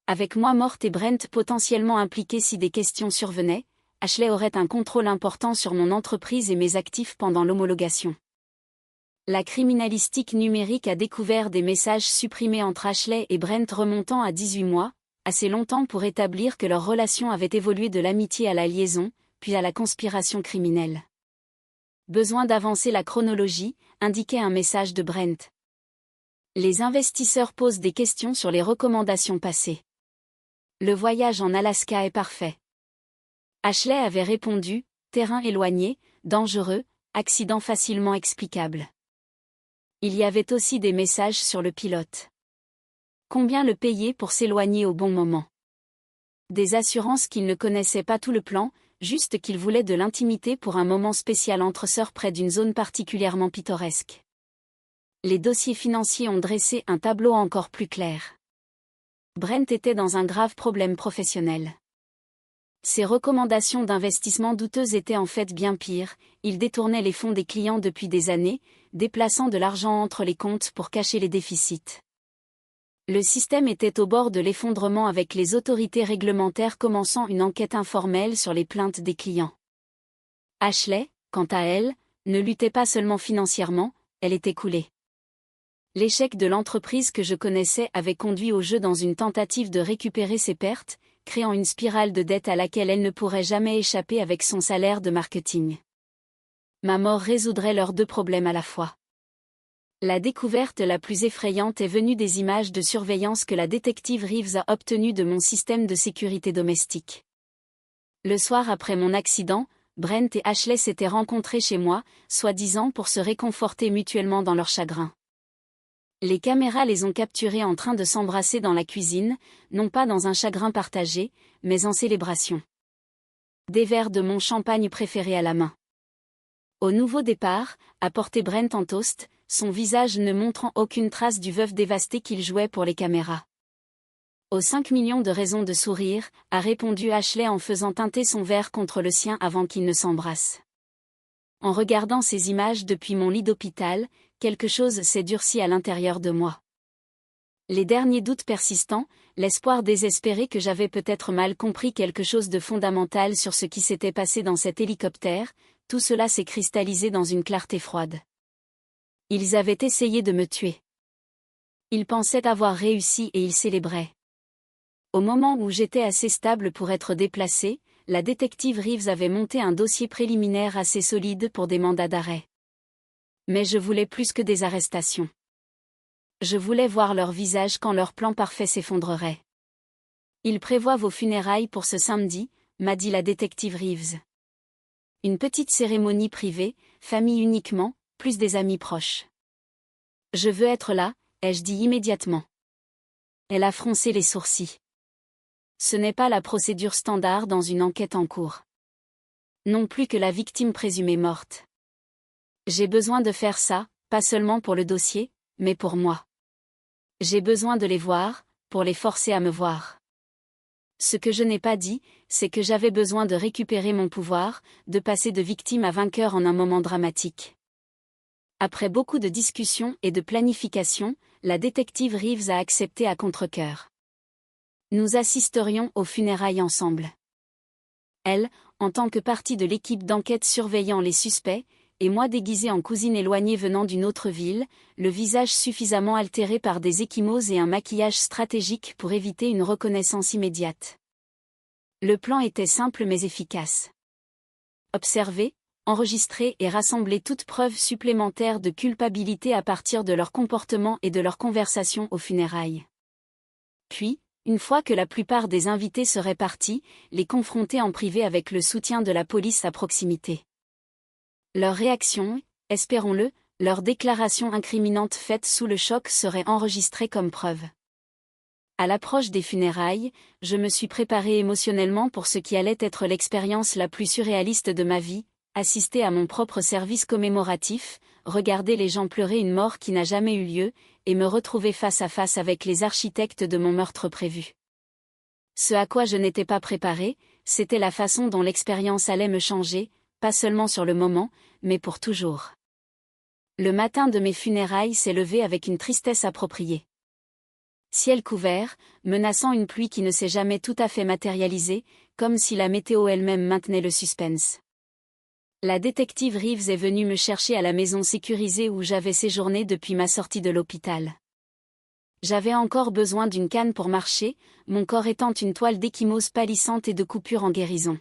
Avec moi morte et Brent potentiellement impliqué si des questions survenaient, Ashley aurait un contrôle important sur mon entreprise et mes actifs pendant l'homologation. La criminalistique numérique a découvert des messages supprimés entre Ashley et Brent remontant à 18 mois, assez longtemps pour établir que leur relation avait évolué de l'amitié à la liaison, puis à la conspiration criminelle. Besoin d'avancer la chronologie, indiquait un message de Brent. Les investisseurs posent des questions sur les recommandations passées. Le voyage en Alaska est parfait. Ashley avait répondu, terrain éloigné, dangereux, accident facilement explicable. Il y avait aussi des messages sur le pilote. Combien le payer pour s'éloigner au bon moment? Des assurances qu'il ne connaissait pas tout le plan, juste qu'il voulait de l'intimité pour un moment spécial entre sœurs près d'une zone particulièrement pittoresque. Les dossiers financiers ont dressé un tableau encore plus clair. Brent était dans un grave problème professionnel. Ses recommandations d'investissement douteuses étaient en fait bien pires, il détournait les fonds des clients depuis des années, déplaçant de l'argent entre les comptes pour cacher les déficits. Le système était au bord de l'effondrement avec les autorités réglementaires commençant une enquête informelle sur les plaintes des clients. Ashley, quant à elle, ne luttait pas seulement financièrement, elle était coulée. L'échec de l'entreprise que je connaissais avait conduit au jeu dans une tentative de récupérer ses pertes, créant une spirale de dette à laquelle elle ne pourrait jamais échapper avec son salaire de marketing. Ma mort résoudrait leurs deux problèmes à la fois. La découverte la plus effrayante est venue des images de surveillance que la détective Reeves a obtenues de mon système de sécurité domestique. Le soir après mon accident, Brent et Ashley s'étaient rencontrés chez moi, soi-disant pour se réconforter mutuellement dans leur chagrin. Les caméras les ont capturés en train de s'embrasser dans la cuisine, non pas dans un chagrin partagé, mais en célébration. Des verres de mon champagne préféré à la main. Au nouveau départ, apportait Brent en toast, son visage ne montrant aucune trace du veuf dévasté qu'il jouait pour les caméras. Aux 5 millions de raisons de sourire, a répondu Ashley en faisant teinter son verre contre le sien avant qu'ils ne s'embrassent. En regardant ces images depuis mon lit d'hôpital, quelque chose s'est durci à l'intérieur de moi. Les derniers doutes persistants, l'espoir désespéré que j'avais peut-être mal compris quelque chose de fondamental sur ce qui s'était passé dans cet hélicoptère, tout cela s'est cristallisé dans une clarté froide. Ils avaient essayé de me tuer. Ils pensaient avoir réussi et ils célébraient. Au moment où j'étais assez stable pour être déplacée, la détective Reeves avait monté un dossier préliminaire assez solide pour des mandats d'arrêt. Mais je voulais plus que des arrestations. Je voulais voir leur visage quand leur plan parfait s'effondrerait. Ils prévoient vos funérailles pour ce samedi, m'a dit la détective Reeves. Une petite cérémonie privée, famille uniquement, plus des amis proches. Je veux être là, ai-je dit immédiatement. Elle a froncé les sourcils. Ce n'est pas la procédure standard dans une enquête en cours. Non plus que la victime présumée morte. J'ai besoin de faire ça, pas seulement pour le dossier, mais pour moi. J'ai besoin de les voir, pour les forcer à me voir. Ce que je n'ai pas dit, c'est que j'avais besoin de récupérer mon pouvoir, de passer de victime à vainqueur en un moment dramatique. Après beaucoup de discussions et de planification, la détective Reeves a accepté à contre-cœur. Nous assisterions aux funérailles ensemble. Elle, en tant que partie de l'équipe d'enquête surveillant les suspects, et moi déguisée en cousine éloignée venant d'une autre ville, le visage suffisamment altéré par des ecchymoses et un maquillage stratégique pour éviter une reconnaissance immédiate. Le plan était simple mais efficace. Observer, enregistrer et rassembler toute preuve supplémentaire de culpabilité à partir de leur comportement et de leurs conversations aux funérailles. Puis, une fois que la plupart des invités seraient partis, les confronter en privé avec le soutien de la police à proximité. Leur réaction, espérons-le, leur déclaration incriminante faite sous le choc serait enregistrée comme preuve. À l'approche des funérailles, je me suis préparée émotionnellement pour ce qui allait être l'expérience la plus surréaliste de ma vie, assister à mon propre service commémoratif, regarder les gens pleurer une mort qui n'a jamais eu lieu, et me retrouver face à face avec les architectes de mon meurtre prévu. Ce à quoi je n'étais pas préparée, c'était la façon dont l'expérience allait me changer, pas seulement sur le moment, mais pour toujours. Le matin de mes funérailles s'est levé avec une tristesse appropriée. Ciel couvert, menaçant une pluie qui ne s'est jamais tout à fait matérialisée, comme si la météo elle-même maintenait le suspense. La détective Reeves est venue me chercher à la maison sécurisée où j'avais séjourné depuis ma sortie de l'hôpital. J'avais encore besoin d'une canne pour marcher, mon corps étant une toile d'ecchymose pâlissante et de coupures en guérison.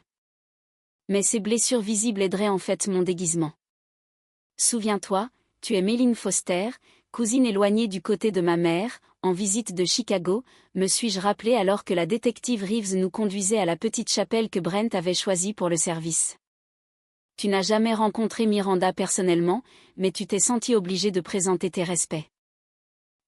Mais ces blessures visibles aideraient en fait mon déguisement. Souviens-toi, tu es Méline Foster, cousine éloignée du côté de ma mère, en visite de Chicago, me suis-je rappelé alors que la détective Reeves nous conduisait à la petite chapelle que Brent avait choisie pour le service. Tu n'as jamais rencontré Miranda personnellement, mais tu t'es senti obligé de présenter tes respects.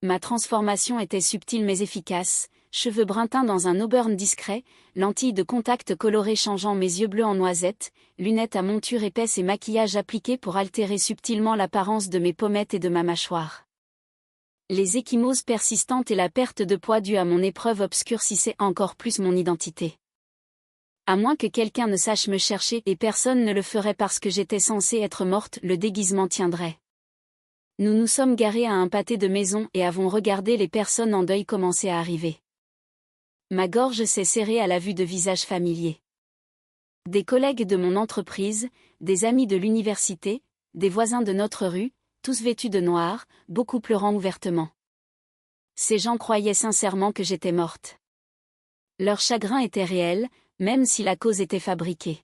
Ma transformation était subtile mais efficace, cheveux bruns teints dans un auburn discret, lentilles de contact colorées changeant mes yeux bleus en noisette, lunettes à monture épaisse et maquillage appliqué pour altérer subtilement l'apparence de mes pommettes et de ma mâchoire. Les ecchymoses persistantes et la perte de poids due à mon épreuve obscurcissaient encore plus mon identité. À moins que quelqu'un ne sache me chercher, et personne ne le ferait parce que j'étais censée être morte, le déguisement tiendrait. Nous nous sommes garés à un pâté de maison et avons regardé les personnes en deuil commencer à arriver. Ma gorge s'est serrée à la vue de visages familiers. Des collègues de mon entreprise, des amis de l'université, des voisins de notre rue, tous vêtus de noir, beaucoup pleurant ouvertement. Ces gens croyaient sincèrement que j'étais morte. Leur chagrin était réel, même si la cause était fabriquée.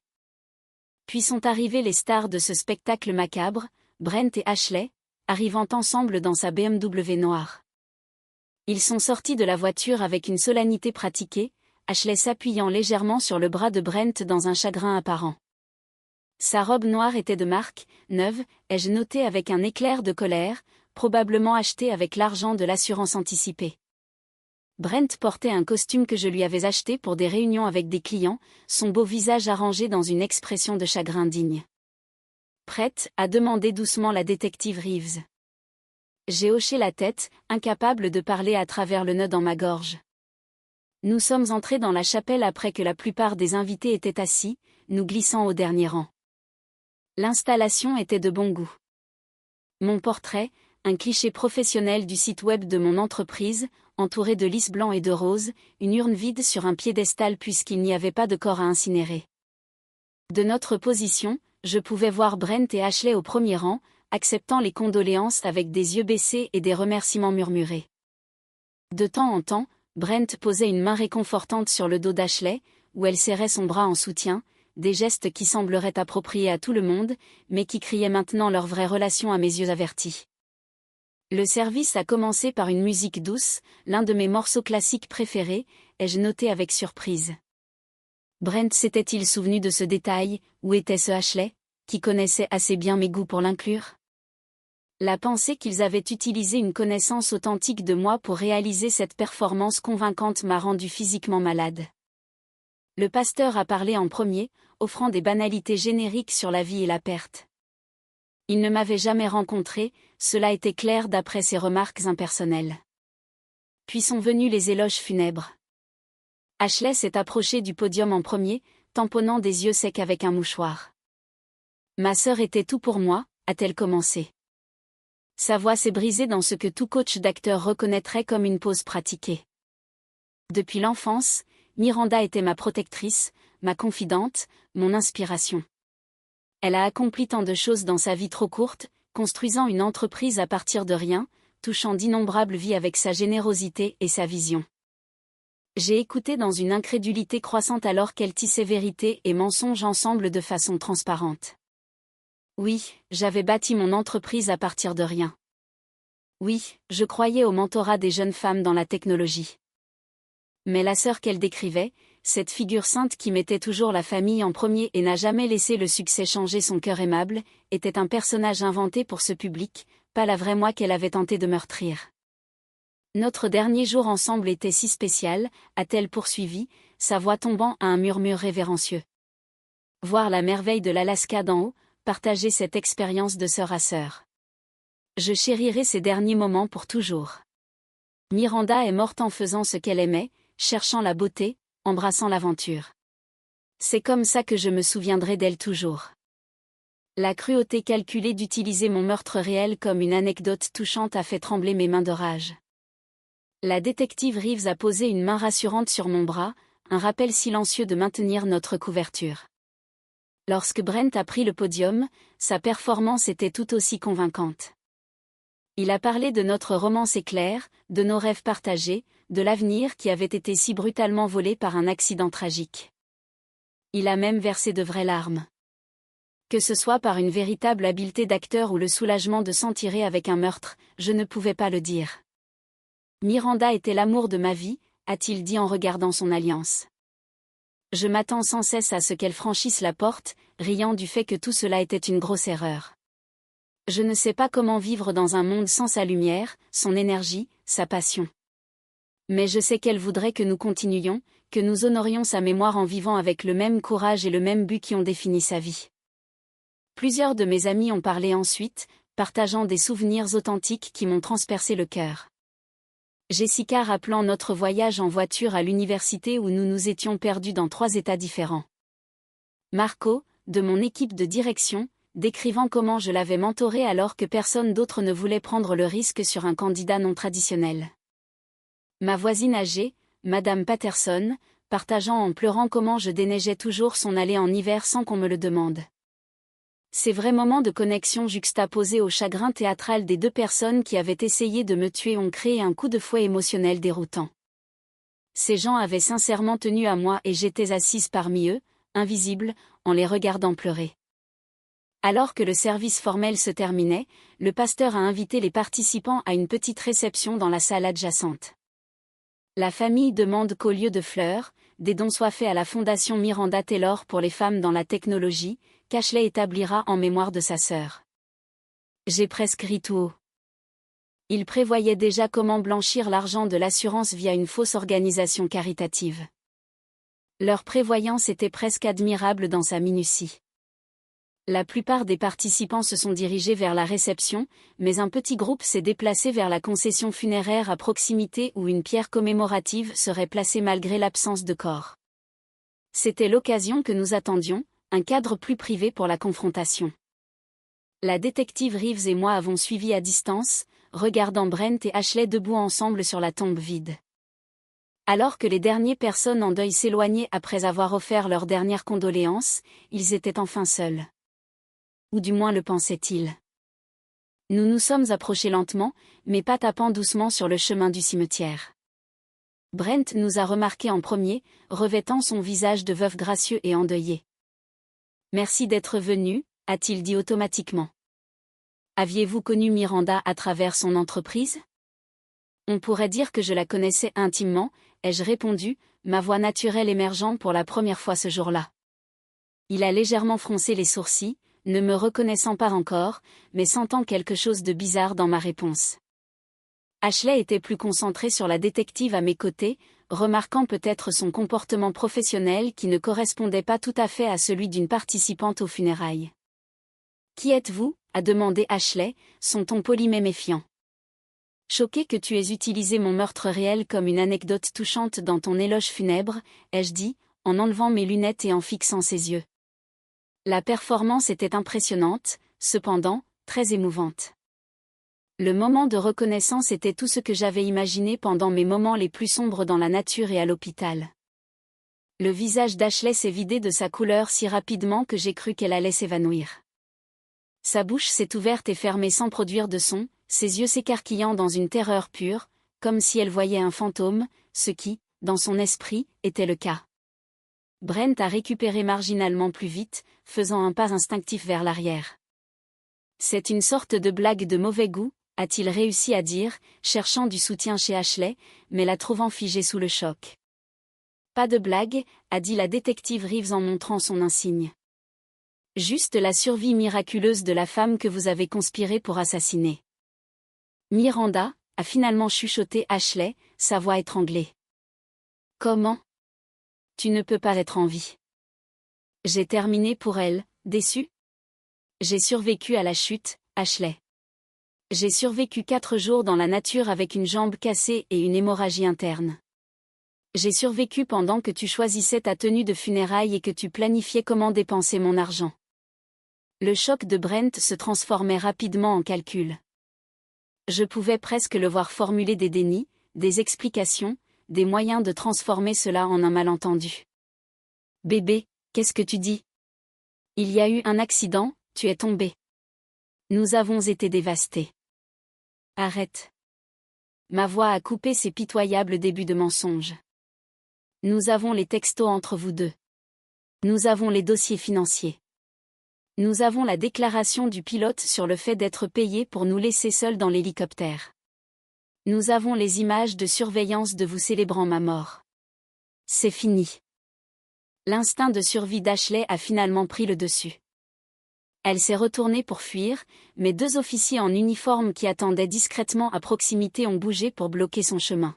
Puis sont arrivés les stars de ce spectacle macabre, Brent et Ashley, arrivant ensemble dans sa BMW noire. Ils sont sortis de la voiture avec une solennité pratiquée, Ashley s'appuyant légèrement sur le bras de Brent dans un chagrin apparent. Sa robe noire était de marque, neuve, ai-je noté avec un éclair de colère, probablement achetée avec l'argent de l'assurance anticipée. Brent portait un costume que je lui avais acheté pour des réunions avec des clients, son beau visage arrangé dans une expression de chagrin digne. Prête, a demandé doucement la détective Reeves. J'ai hoché la tête, incapable de parler à travers le nœud dans ma gorge. Nous sommes entrés dans la chapelle après que la plupart des invités étaient assis, nous glissant au dernier rang. L'installation était de bon goût. Mon portrait, un cliché professionnel du site web de mon entreprise, entouré de lys blancs et de roses, une urne vide sur un piédestal puisqu'il n'y avait pas de corps à incinérer. De notre position, je pouvais voir Brent et Ashley au premier rang, acceptant les condoléances avec des yeux baissés et des remerciements murmurés. De temps en temps, Brent posait une main réconfortante sur le dos d'Ashley, où elle serrait son bras en soutien, des gestes qui sembleraient appropriés à tout le monde, mais qui criaient maintenant leur vraie relation à mes yeux avertis. Le service a commencé par une musique douce, l'un de mes morceaux classiques préférés, ai-je noté avec surprise. Brent s'était-il souvenu de ce détail, où était ce Ashley, qui connaissait assez bien mes goûts pour l'inclure? La pensée qu'ils avaient utilisé une connaissance authentique de moi pour réaliser cette performance convaincante m'a rendu physiquement malade. Le pasteur a parlé en premier, offrant des banalités génériques sur la vie et la perte. Il ne m'avait jamais rencontré, cela était clair d'après ses remarques impersonnelles. Puis sont venus les éloges funèbres. Ashley s'est approchée du podium en premier, tamponnant des yeux secs avec un mouchoir. Ma sœur était tout pour moi, a-t-elle commencé. Sa voix s'est brisée dans ce que tout coach d'acteur reconnaîtrait comme une pause pratiquée. Depuis l'enfance, Miranda était ma protectrice, ma confidente, mon inspiration. Elle a accompli tant de choses dans sa vie trop courte, construisant une entreprise à partir de rien, touchant d'innombrables vies avec sa générosité et sa vision. J'ai écouté dans une incrédulité croissante alors qu'elle tissait vérité et mensonge ensemble de façon transparente. Oui, j'avais bâti mon entreprise à partir de rien. Oui, je croyais au mentorat des jeunes femmes dans la technologie. Mais la sœur qu'elle décrivait, cette figure sainte qui mettait toujours la famille en premier et n'a jamais laissé le succès changer son cœur aimable, était un personnage inventé pour ce public, pas la vraie moi qu'elle avait tenté de meurtrir. Notre dernier jour ensemble était si spécial, a-t-elle poursuivi, sa voix tombant à un murmure révérencieux. Voir la merveille de l'Alaska d'en haut, partager cette expérience de sœur à sœur. Je chérirai ces derniers moments pour toujours. Miranda est morte en faisant ce qu'elle aimait, cherchant la beauté, embrassant l'aventure. C'est comme ça que je me souviendrai d'elle toujours. La cruauté calculée d'utiliser mon meurtre réel comme une anecdote touchante a fait trembler mes mains de rage. La détective Reeves a posé une main rassurante sur mon bras, un rappel silencieux de maintenir notre couverture. Lorsque Brent a pris le podium, sa performance était tout aussi convaincante. Il a parlé de notre romance éclair, de nos rêves partagés, de l'avenir qui avait été si brutalement volé par un accident tragique. Il a même versé de vraies larmes. Que ce soit par une véritable habileté d'acteur ou le soulagement de s'en tirer avec un meurtre, je ne pouvais pas le dire. Miranda était l'amour de ma vie, a-t-il dit en regardant son alliance. Je m'attends sans cesse à ce qu'elle franchisse la porte, riant du fait que tout cela était une grosse erreur. Je ne sais pas comment vivre dans un monde sans sa lumière, son énergie, sa passion. Mais je sais qu'elle voudrait que nous continuions, que nous honorions sa mémoire en vivant avec le même courage et le même but qui ont défini sa vie. Plusieurs de mes amis ont parlé ensuite, partageant des souvenirs authentiques qui m'ont transpercé le cœur. Jessica rappelant notre voyage en voiture à l'université où nous nous étions perdus dans 3 États différents. Marco, de mon équipe de direction, décrivant comment je l'avais mentoré alors que personne d'autre ne voulait prendre le risque sur un candidat non traditionnel. Ma voisine âgée, Madame Patterson, partageant en pleurant comment je déneigeais toujours son allée en hiver sans qu'on me le demande. Ces vrais moments de connexion juxtaposés au chagrin théâtral des 2 personnes qui avaient essayé de me tuer ont créé un coup de fouet émotionnel déroutant. Ces gens avaient sincèrement tenu à moi et j'étais assise parmi eux, invisible, en les regardant pleurer. Alors que le service formel se terminait, le pasteur a invité les participants à une petite réception dans la salle adjacente. La famille demande qu'au lieu de fleurs, des dons soient faits à la fondation Miranda Taylor pour les femmes dans la technologie, qu'Ashley établira en mémoire de sa sœur. J'ai presque ri tout haut. Ils prévoyaient déjà comment blanchir l'argent de l'assurance via une fausse organisation caritative. Leur prévoyance était presque admirable dans sa minutie. La plupart des participants se sont dirigés vers la réception, mais un petit groupe s'est déplacé vers la concession funéraire à proximité où une pierre commémorative serait placée malgré l'absence de corps. C'était l'occasion que nous attendions, un cadre plus privé pour la confrontation. La détective Reeves et moi avons suivi à distance, regardant Brent et Ashley debout ensemble sur la tombe vide. Alors que les dernières personnes en deuil s'éloignaient après avoir offert leurs dernières condoléances, ils étaient enfin seuls. Ou du moins le pensaient-ils. Nous nous sommes approchés lentement, mais pas tapant doucement sur le chemin du cimetière. Brent nous a remarqués en premier, revêtant son visage de veuf gracieux et endeuillé. « Merci d'être venu », a-t-il dit automatiquement. « Aviez-vous connu Miranda à travers son entreprise ?» On pourrait dire que je la connaissais intimement, ai-je répondu, ma voix naturelle émergeant pour la première fois ce jour-là. Il a légèrement froncé les sourcils, ne me reconnaissant pas encore, mais sentant quelque chose de bizarre dans ma réponse. Ashley était plus concentrée sur la détective à mes côtés, remarquant peut-être son comportement professionnel qui ne correspondait pas tout à fait à celui d'une participante aux funérailles. « Qui êtes-vous » a demandé Ashley, son ton poli mais méfiant. « Choqué que tu aies utilisé mon meurtre réel comme une anecdote touchante dans ton éloge funèbre, ai-je dit, en enlevant mes lunettes et en fixant ses yeux. La performance était impressionnante, cependant, très émouvante. Le moment de reconnaissance était tout ce que j'avais imaginé pendant mes moments les plus sombres dans la nature et à l'hôpital. Le visage d'Ashley s'est vidé de sa couleur si rapidement que j'ai cru qu'elle allait s'évanouir. Sa bouche s'est ouverte et fermée sans produire de son, ses yeux s'écarquillant dans une terreur pure, comme si elle voyait un fantôme, ce qui, dans son esprit, était le cas. Brent a récupéré marginalement plus vite, faisant un pas instinctif vers l'arrière. C'est une sorte de blague de mauvais goût, a-t-il réussi à dire, cherchant du soutien chez Ashley, mais la trouvant figée sous le choc. Pas de blague, a dit la détective Reeves en montrant son insigne. Juste la survie miraculeuse de la femme que vous avez conspiré pour assassiner. Miranda, a finalement chuchoté Ashley, sa voix étranglée. Comment ? Tu ne peux pas être en vie. J'ai terminé pour elle, déçu. J'ai survécu à la chute, Ashley. J'ai survécu 4 jours dans la nature avec une jambe cassée et une hémorragie interne. J'ai survécu pendant que tu choisissais ta tenue de funérailles et que tu planifiais comment dépenser mon argent. Le choc de Brent se transformait rapidement en calcul. Je pouvais presque le voir formuler des dénis, des explications, des moyens de transformer cela en un malentendu. « Bébé, qu'est-ce que tu dis ? Il y a eu un accident, tu es tombé. Nous avons été dévastés. » Arrête. Ma voix a coupé ces pitoyables débuts de mensonges. Nous avons les textos entre vous deux. Nous avons les dossiers financiers. Nous avons la déclaration du pilote sur le fait d'être payé pour nous laisser seuls dans l'hélicoptère. Nous avons les images de surveillance de vous célébrant ma mort. C'est fini. L'instinct de survie d'Ashley a finalement pris le dessus. Elle s'est retournée pour fuir, mais 2 officiers en uniforme qui attendaient discrètement à proximité ont bougé pour bloquer son chemin.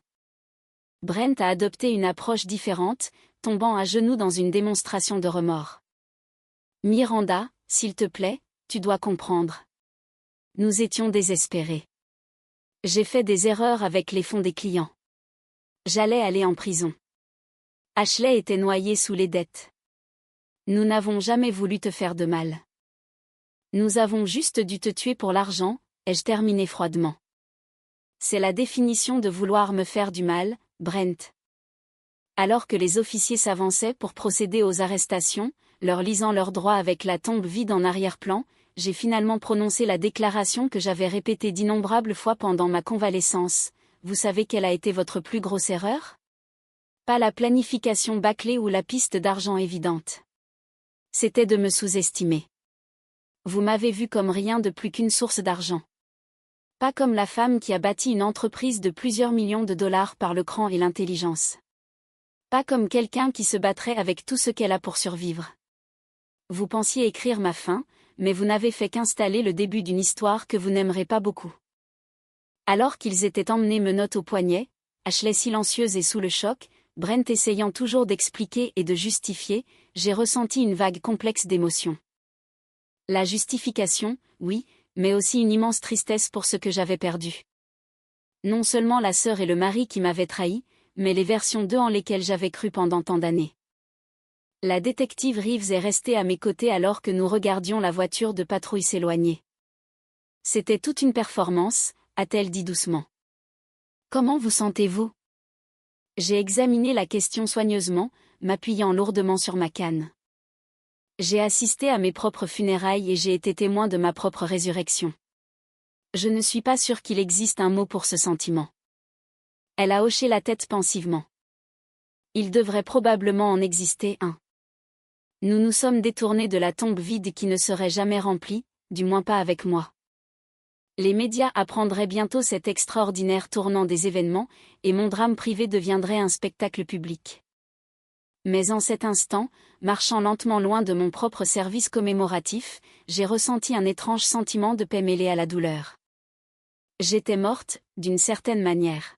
Brent a adopté une approche différente, tombant à genoux dans une démonstration de remords. « Miranda, s'il te plaît, tu dois comprendre. Nous étions désespérés. J'ai fait des erreurs avec les fonds des clients. J'allais aller en prison. Ashley était noyée sous les dettes. Nous n'avons jamais voulu te faire de mal. Nous avons juste dû te tuer pour l'argent, ai-je terminé froidement. C'est la définition de vouloir me faire du mal, Brent. Alors que les officiers s'avançaient pour procéder aux arrestations, leur lisant leurs droits avec la tombe vide en arrière-plan, j'ai finalement prononcé la déclaration que j'avais répétée d'innombrables fois pendant ma convalescence. Vous savez quelle a été votre plus grosse erreur? Pas la planification bâclée ou la piste d'argent évidente. C'était de me sous-estimer. Vous m'avez vu comme rien de plus qu'une source d'argent. Pas comme la femme qui a bâti une entreprise de plusieurs millions de dollars par le cran et l'intelligence. Pas comme quelqu'un qui se battrait avec tout ce qu'elle a pour survivre. Vous pensiez écrire ma fin, mais vous n'avez fait qu'installer le début d'une histoire que vous n'aimerez pas beaucoup. Alors qu'ils étaient emmenés menottes au poignet, Ashley silencieuse et sous le choc, Brent essayant toujours d'expliquer et de justifier, j'ai ressenti une vague complexe d'émotions. La justification, oui, mais aussi une immense tristesse pour ce que j'avais perdu. Non seulement la sœur et le mari qui m'avaient trahi, mais les versions d'eux en lesquelles j'avais cru pendant tant d'années. La détective Reeves est restée à mes côtés alors que nous regardions la voiture de patrouille s'éloigner. C'était toute une performance, a-t-elle dit doucement. Comment vous sentez-vous? J'ai examiné la question soigneusement, m'appuyant lourdement sur ma canne. J'ai assisté à mes propres funérailles et j'ai été témoin de ma propre résurrection. Je ne suis pas sûre qu'il existe un mot pour ce sentiment. Elle a hoché la tête pensivement. Il devrait probablement en exister un. Nous nous sommes détournés de la tombe vide qui ne serait jamais remplie, du moins pas avec moi. Les médias apprendraient bientôt cet extraordinaire tournant des événements, et mon drame privé deviendrait un spectacle public. Mais en cet instant, marchant lentement loin de mon propre service commémoratif, j'ai ressenti un étrange sentiment de paix mêlé à la douleur. J'étais morte, d'une certaine manière.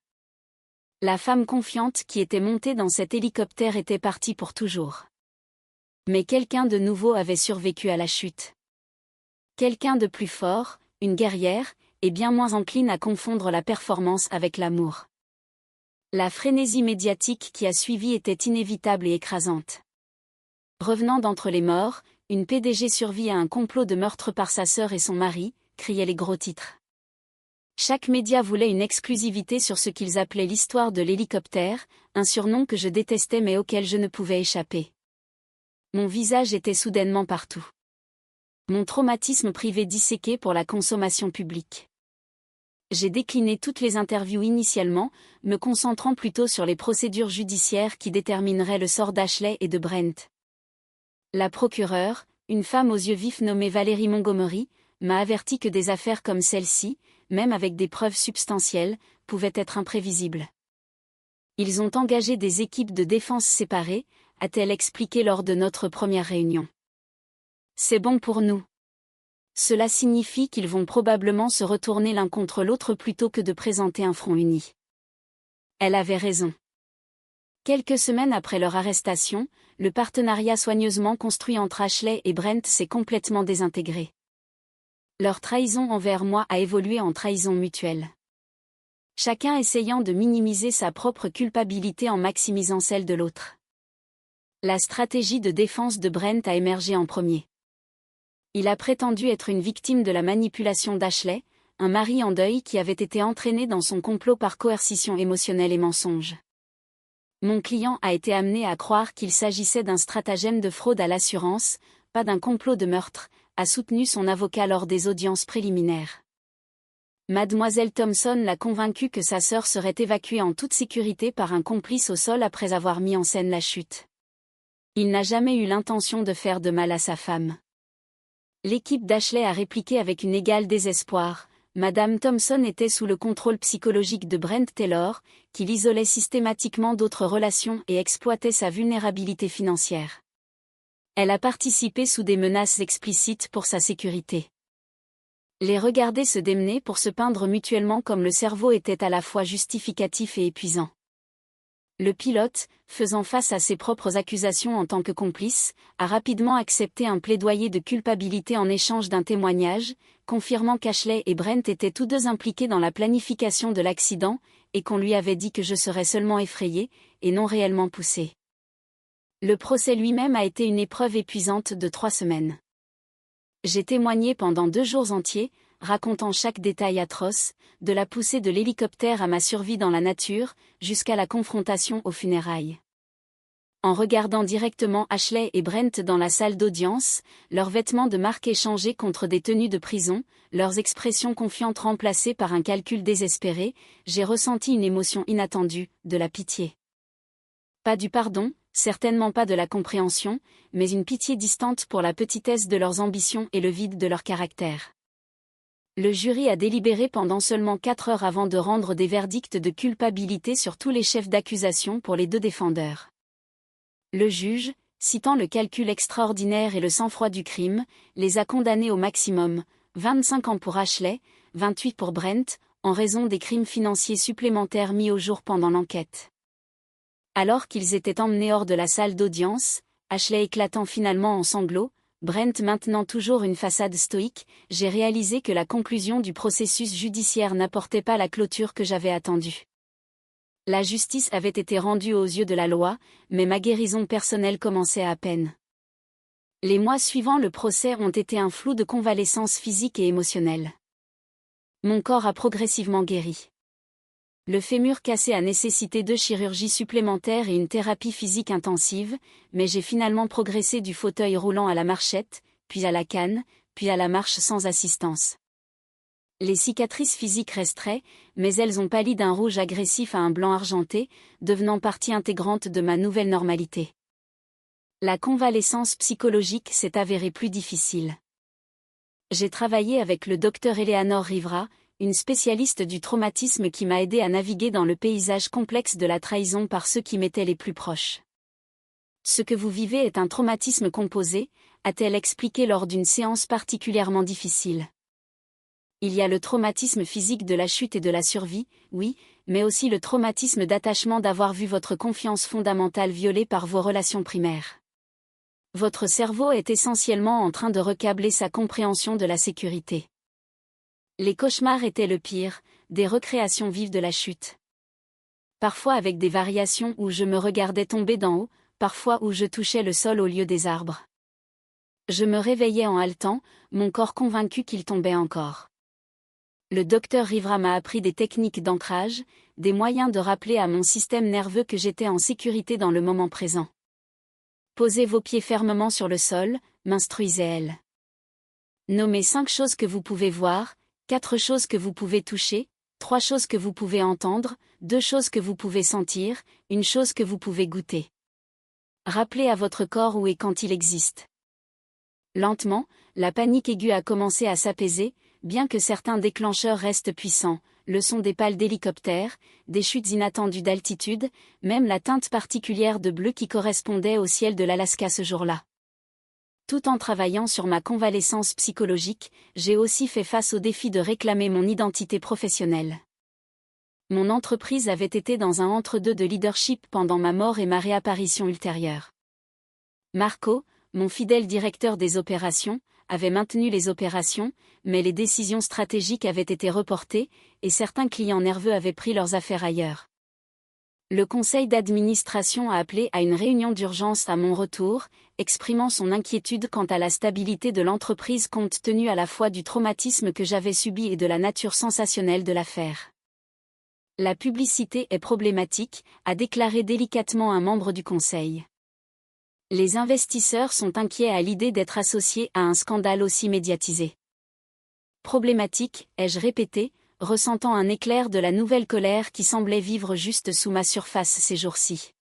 La femme confiante qui était montée dans cet hélicoptère était partie pour toujours. Mais quelqu'un de nouveau avait survécu à la chute. Quelqu'un de plus fort, une guerrière, et bien moins encline à confondre la performance avec l'amour. La frénésie médiatique qui a suivi était inévitable et écrasante. Revenant d'entre les morts, une PDG survit à un complot de meurtre par sa sœur et son mari, criaient les gros titres. Chaque média voulait une exclusivité sur ce qu'ils appelaient l'histoire de l'hélicoptère, un surnom que je détestais mais auquel je ne pouvais échapper. Mon visage était soudainement partout. Mon traumatisme privé disséqué pour la consommation publique. J'ai décliné toutes les interviews initialement, me concentrant plutôt sur les procédures judiciaires qui détermineraient le sort d'Ashley et de Brent. La procureure, une femme aux yeux vifs nommée Valérie Montgomery, m'a averti que des affaires comme celle-ci, même avec des preuves substantielles, pouvaient être imprévisibles. Ils ont engagé des équipes de défense séparées, a-t-elle expliqué lors de notre première réunion. C'est bon pour nous. Cela signifie qu'ils vont probablement se retourner l'un contre l'autre plutôt que de présenter un front uni. Elle avait raison. Quelques semaines après leur arrestation, le partenariat soigneusement construit entre Ashley et Brent s'est complètement désintégré. Leur trahison envers moi a évolué en trahison mutuelle. Chacun essayant de minimiser sa propre culpabilité en maximisant celle de l'autre. La stratégie de défense de Brent a émergé en premier. Il a prétendu être une victime de la manipulation d'Ashley, un mari en deuil qui avait été entraîné dans son complot par coercition émotionnelle et mensonge. Mon client a été amené à croire qu'il s'agissait d'un stratagème de fraude à l'assurance, pas d'un complot de meurtre, a soutenu son avocat lors des audiences préliminaires. Mademoiselle Thompson l'a convaincu que sa sœur serait évacuée en toute sécurité par un complice au sol après avoir mis en scène la chute. Il n'a jamais eu l'intention de faire de mal à sa femme. L'équipe d'Ashley a répliqué avec une égale désespoir. Madame Thompson était sous le contrôle psychologique de Brent Taylor, qui l'isolait systématiquement d'autres relations et exploitait sa vulnérabilité financière. Elle a participé sous des menaces explicites pour sa sécurité. Les regarder se démener pour se peindre mutuellement comme le cerveau était à la fois justificatif et épuisant. Le pilote, faisant face à ses propres accusations en tant que complice, a rapidement accepté un plaidoyer de culpabilité en échange d'un témoignage, confirmant qu'Ashley et Brent étaient tous deux impliqués dans la planification de l'accident, et qu'on lui avait dit que je serais seulement effrayé, et non réellement poussé. Le procès lui-même a été une épreuve épuisante de 3 semaines. J'ai témoigné pendant 2 jours entiers, racontant chaque détail atroce, de la poussée de l'hélicoptère à ma survie dans la nature, jusqu'à la confrontation aux funérailles. En regardant directement Ashley et Brent dans la salle d'audience, leurs vêtements de marque échangés contre des tenues de prison, leurs expressions confiantes remplacées par un calcul désespéré, j'ai ressenti une émotion inattendue, de la pitié. Pas du pardon, certainement pas de la compréhension, mais une pitié distante pour la petitesse de leurs ambitions et le vide de leur caractère. Le jury a délibéré pendant seulement 4 heures avant de rendre des verdicts de culpabilité sur tous les chefs d'accusation pour les 2 défendeurs. Le juge, citant le calcul extraordinaire et le sang-froid du crime, les a condamnés au maximum, 25 ans pour Ashley, 28 pour Brent, en raison des crimes financiers supplémentaires mis au jour pendant l'enquête. Alors qu'ils étaient emmenés hors de la salle d'audience, Ashley éclatant finalement en sanglots, Brent maintenant toujours une façade stoïque, j'ai réalisé que la conclusion du processus judiciaire n'apportait pas la clôture que j'avais attendue. La justice avait été rendue aux yeux de la loi, mais ma guérison personnelle commençait à peine. Les mois suivant le procès ont été un flou de convalescence physique et émotionnelle. Mon corps a progressivement guéri. Le fémur cassé a nécessité 2 chirurgies supplémentaires et une thérapie physique intensive, mais j'ai finalement progressé du fauteuil roulant à la marchette, puis à la canne, puis à la marche sans assistance. Les cicatrices physiques resteraient, mais elles ont pâli d'un rouge agressif à un blanc argenté, devenant partie intégrante de ma nouvelle normalité. La convalescence psychologique s'est avérée plus difficile. J'ai travaillé avec le docteur Eleanor Rivera, une spécialiste du traumatisme qui m'a aidé à naviguer dans le paysage complexe de la trahison par ceux qui m'étaient les plus proches. Ce que vous vivez est un traumatisme composé, a-t-elle expliqué lors d'une séance particulièrement difficile. Il y a le traumatisme physique de la chute et de la survie, oui, mais aussi le traumatisme d'attachement d'avoir vu votre confiance fondamentale violée par vos relations primaires. Votre cerveau est essentiellement en train de recabler sa compréhension de la sécurité. Les cauchemars étaient le pire, des recréations vives de la chute. Parfois avec des variations où je me regardais tomber d'en haut, parfois où je touchais le sol au lieu des arbres. Je me réveillais en haletant, mon corps convaincu qu'il tombait encore. Le docteur Rivera m'a appris des techniques d'ancrage, des moyens de rappeler à mon système nerveux que j'étais en sécurité dans le moment présent. Posez vos pieds fermement sur le sol, m'instruisait-elle. Nommez 5 choses que vous pouvez voir, 4 choses que vous pouvez toucher, 3 choses que vous pouvez entendre, 2 choses que vous pouvez sentir, 1 chose que vous pouvez goûter. Rappelez à votre corps où et quand il existe. Lentement, la panique aiguë a commencé à s'apaiser, bien que certains déclencheurs restent puissants, le son des pales d'hélicoptères, des chutes inattendues d'altitude, même la teinte particulière de bleu qui correspondait au ciel de l'Alaska ce jour-là. Tout en travaillant sur ma convalescence psychologique, j'ai aussi fait face au défi de réclamer mon identité professionnelle. Mon entreprise avait été dans un entre-deux de leadership pendant ma mort et ma réapparition ultérieure. Marco, mon fidèle directeur des opérations, avait maintenu les opérations, mais les décisions stratégiques avaient été reportées, et certains clients nerveux avaient pris leurs affaires ailleurs. Le conseil d'administration a appelé à une réunion d'urgence à mon retour, exprimant son inquiétude quant à la stabilité de l'entreprise compte tenu à la fois du traumatisme que j'avais subi et de la nature sensationnelle de l'affaire. La publicité est problématique, a déclaré délicatement un membre du conseil. Les investisseurs sont inquiets à l'idée d'être associés à un scandale aussi médiatisé. Problématique, ai-je répété, ressentant un éclair de la nouvelle colère qui semblait vivre juste sous ma surface ces jours-ci.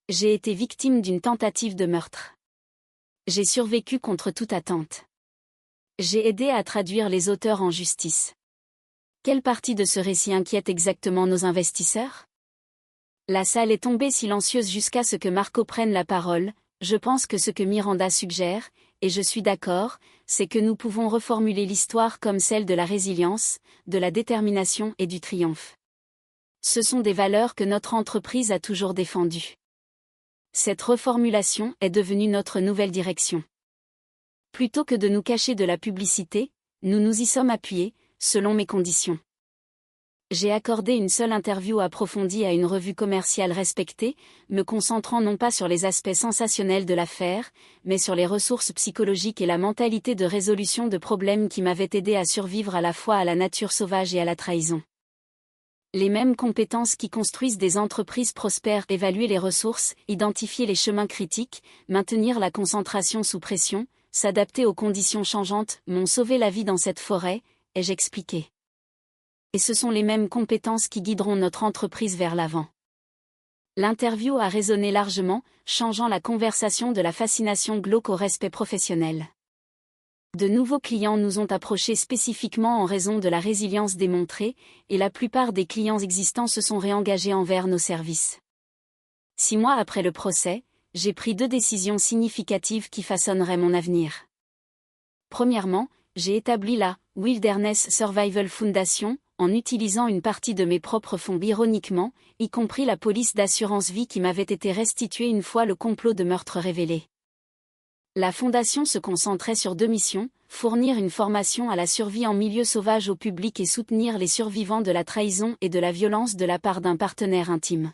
J'ai été victime d'une tentative de meurtre. J'ai survécu contre toute attente. J'ai aidé à traduire les auteurs en justice. Quelle partie de ce récit inquiète exactement nos investisseurs ? La salle est tombée silencieuse jusqu'à ce que Marco prenne la parole. Je pense que ce que Miranda suggère, et je suis d'accord, c'est que nous pouvons reformuler l'histoire comme celle de la résilience, de la détermination et du triomphe. Ce sont des valeurs que notre entreprise a toujours défendues. Cette reformulation est devenue notre nouvelle direction. Plutôt que de nous cacher de la publicité, nous nous y sommes appuyés, selon mes conditions. J'ai accordé une seule interview approfondie à une revue commerciale respectée, me concentrant non pas sur les aspects sensationnels de l'affaire, mais sur les ressources psychologiques et la mentalité de résolution de problèmes qui m'avaient aidé à survivre à la fois à la nature sauvage et à la trahison. Les mêmes compétences qui construisent des entreprises prospères: évaluer les ressources, identifier les chemins critiques, maintenir la concentration sous pression, s'adapter aux conditions changeantes, m'ont sauvé la vie dans cette forêt, ai-je expliqué. Et ce sont les mêmes compétences qui guideront notre entreprise vers l'avant. L'interview a résonné largement, changeant la conversation de la fascination glauque au respect professionnel. De nouveaux clients nous ont approchés spécifiquement en raison de la résilience démontrée, et la plupart des clients existants se sont réengagés envers nos services. 6 mois après le procès, j'ai pris 2 décisions significatives qui façonneraient mon avenir. Premièrement, j'ai établi la Wilderness Survival Foundation, en utilisant une partie de mes propres fonds ironiquement, y compris la police d'assurance vie qui m'avait été restituée une fois le complot de meurtre révélé. La fondation se concentrait sur 2 missions: fournir une formation à la survie en milieu sauvage au public et soutenir les survivants de la trahison et de la violence de la part d'un partenaire intime.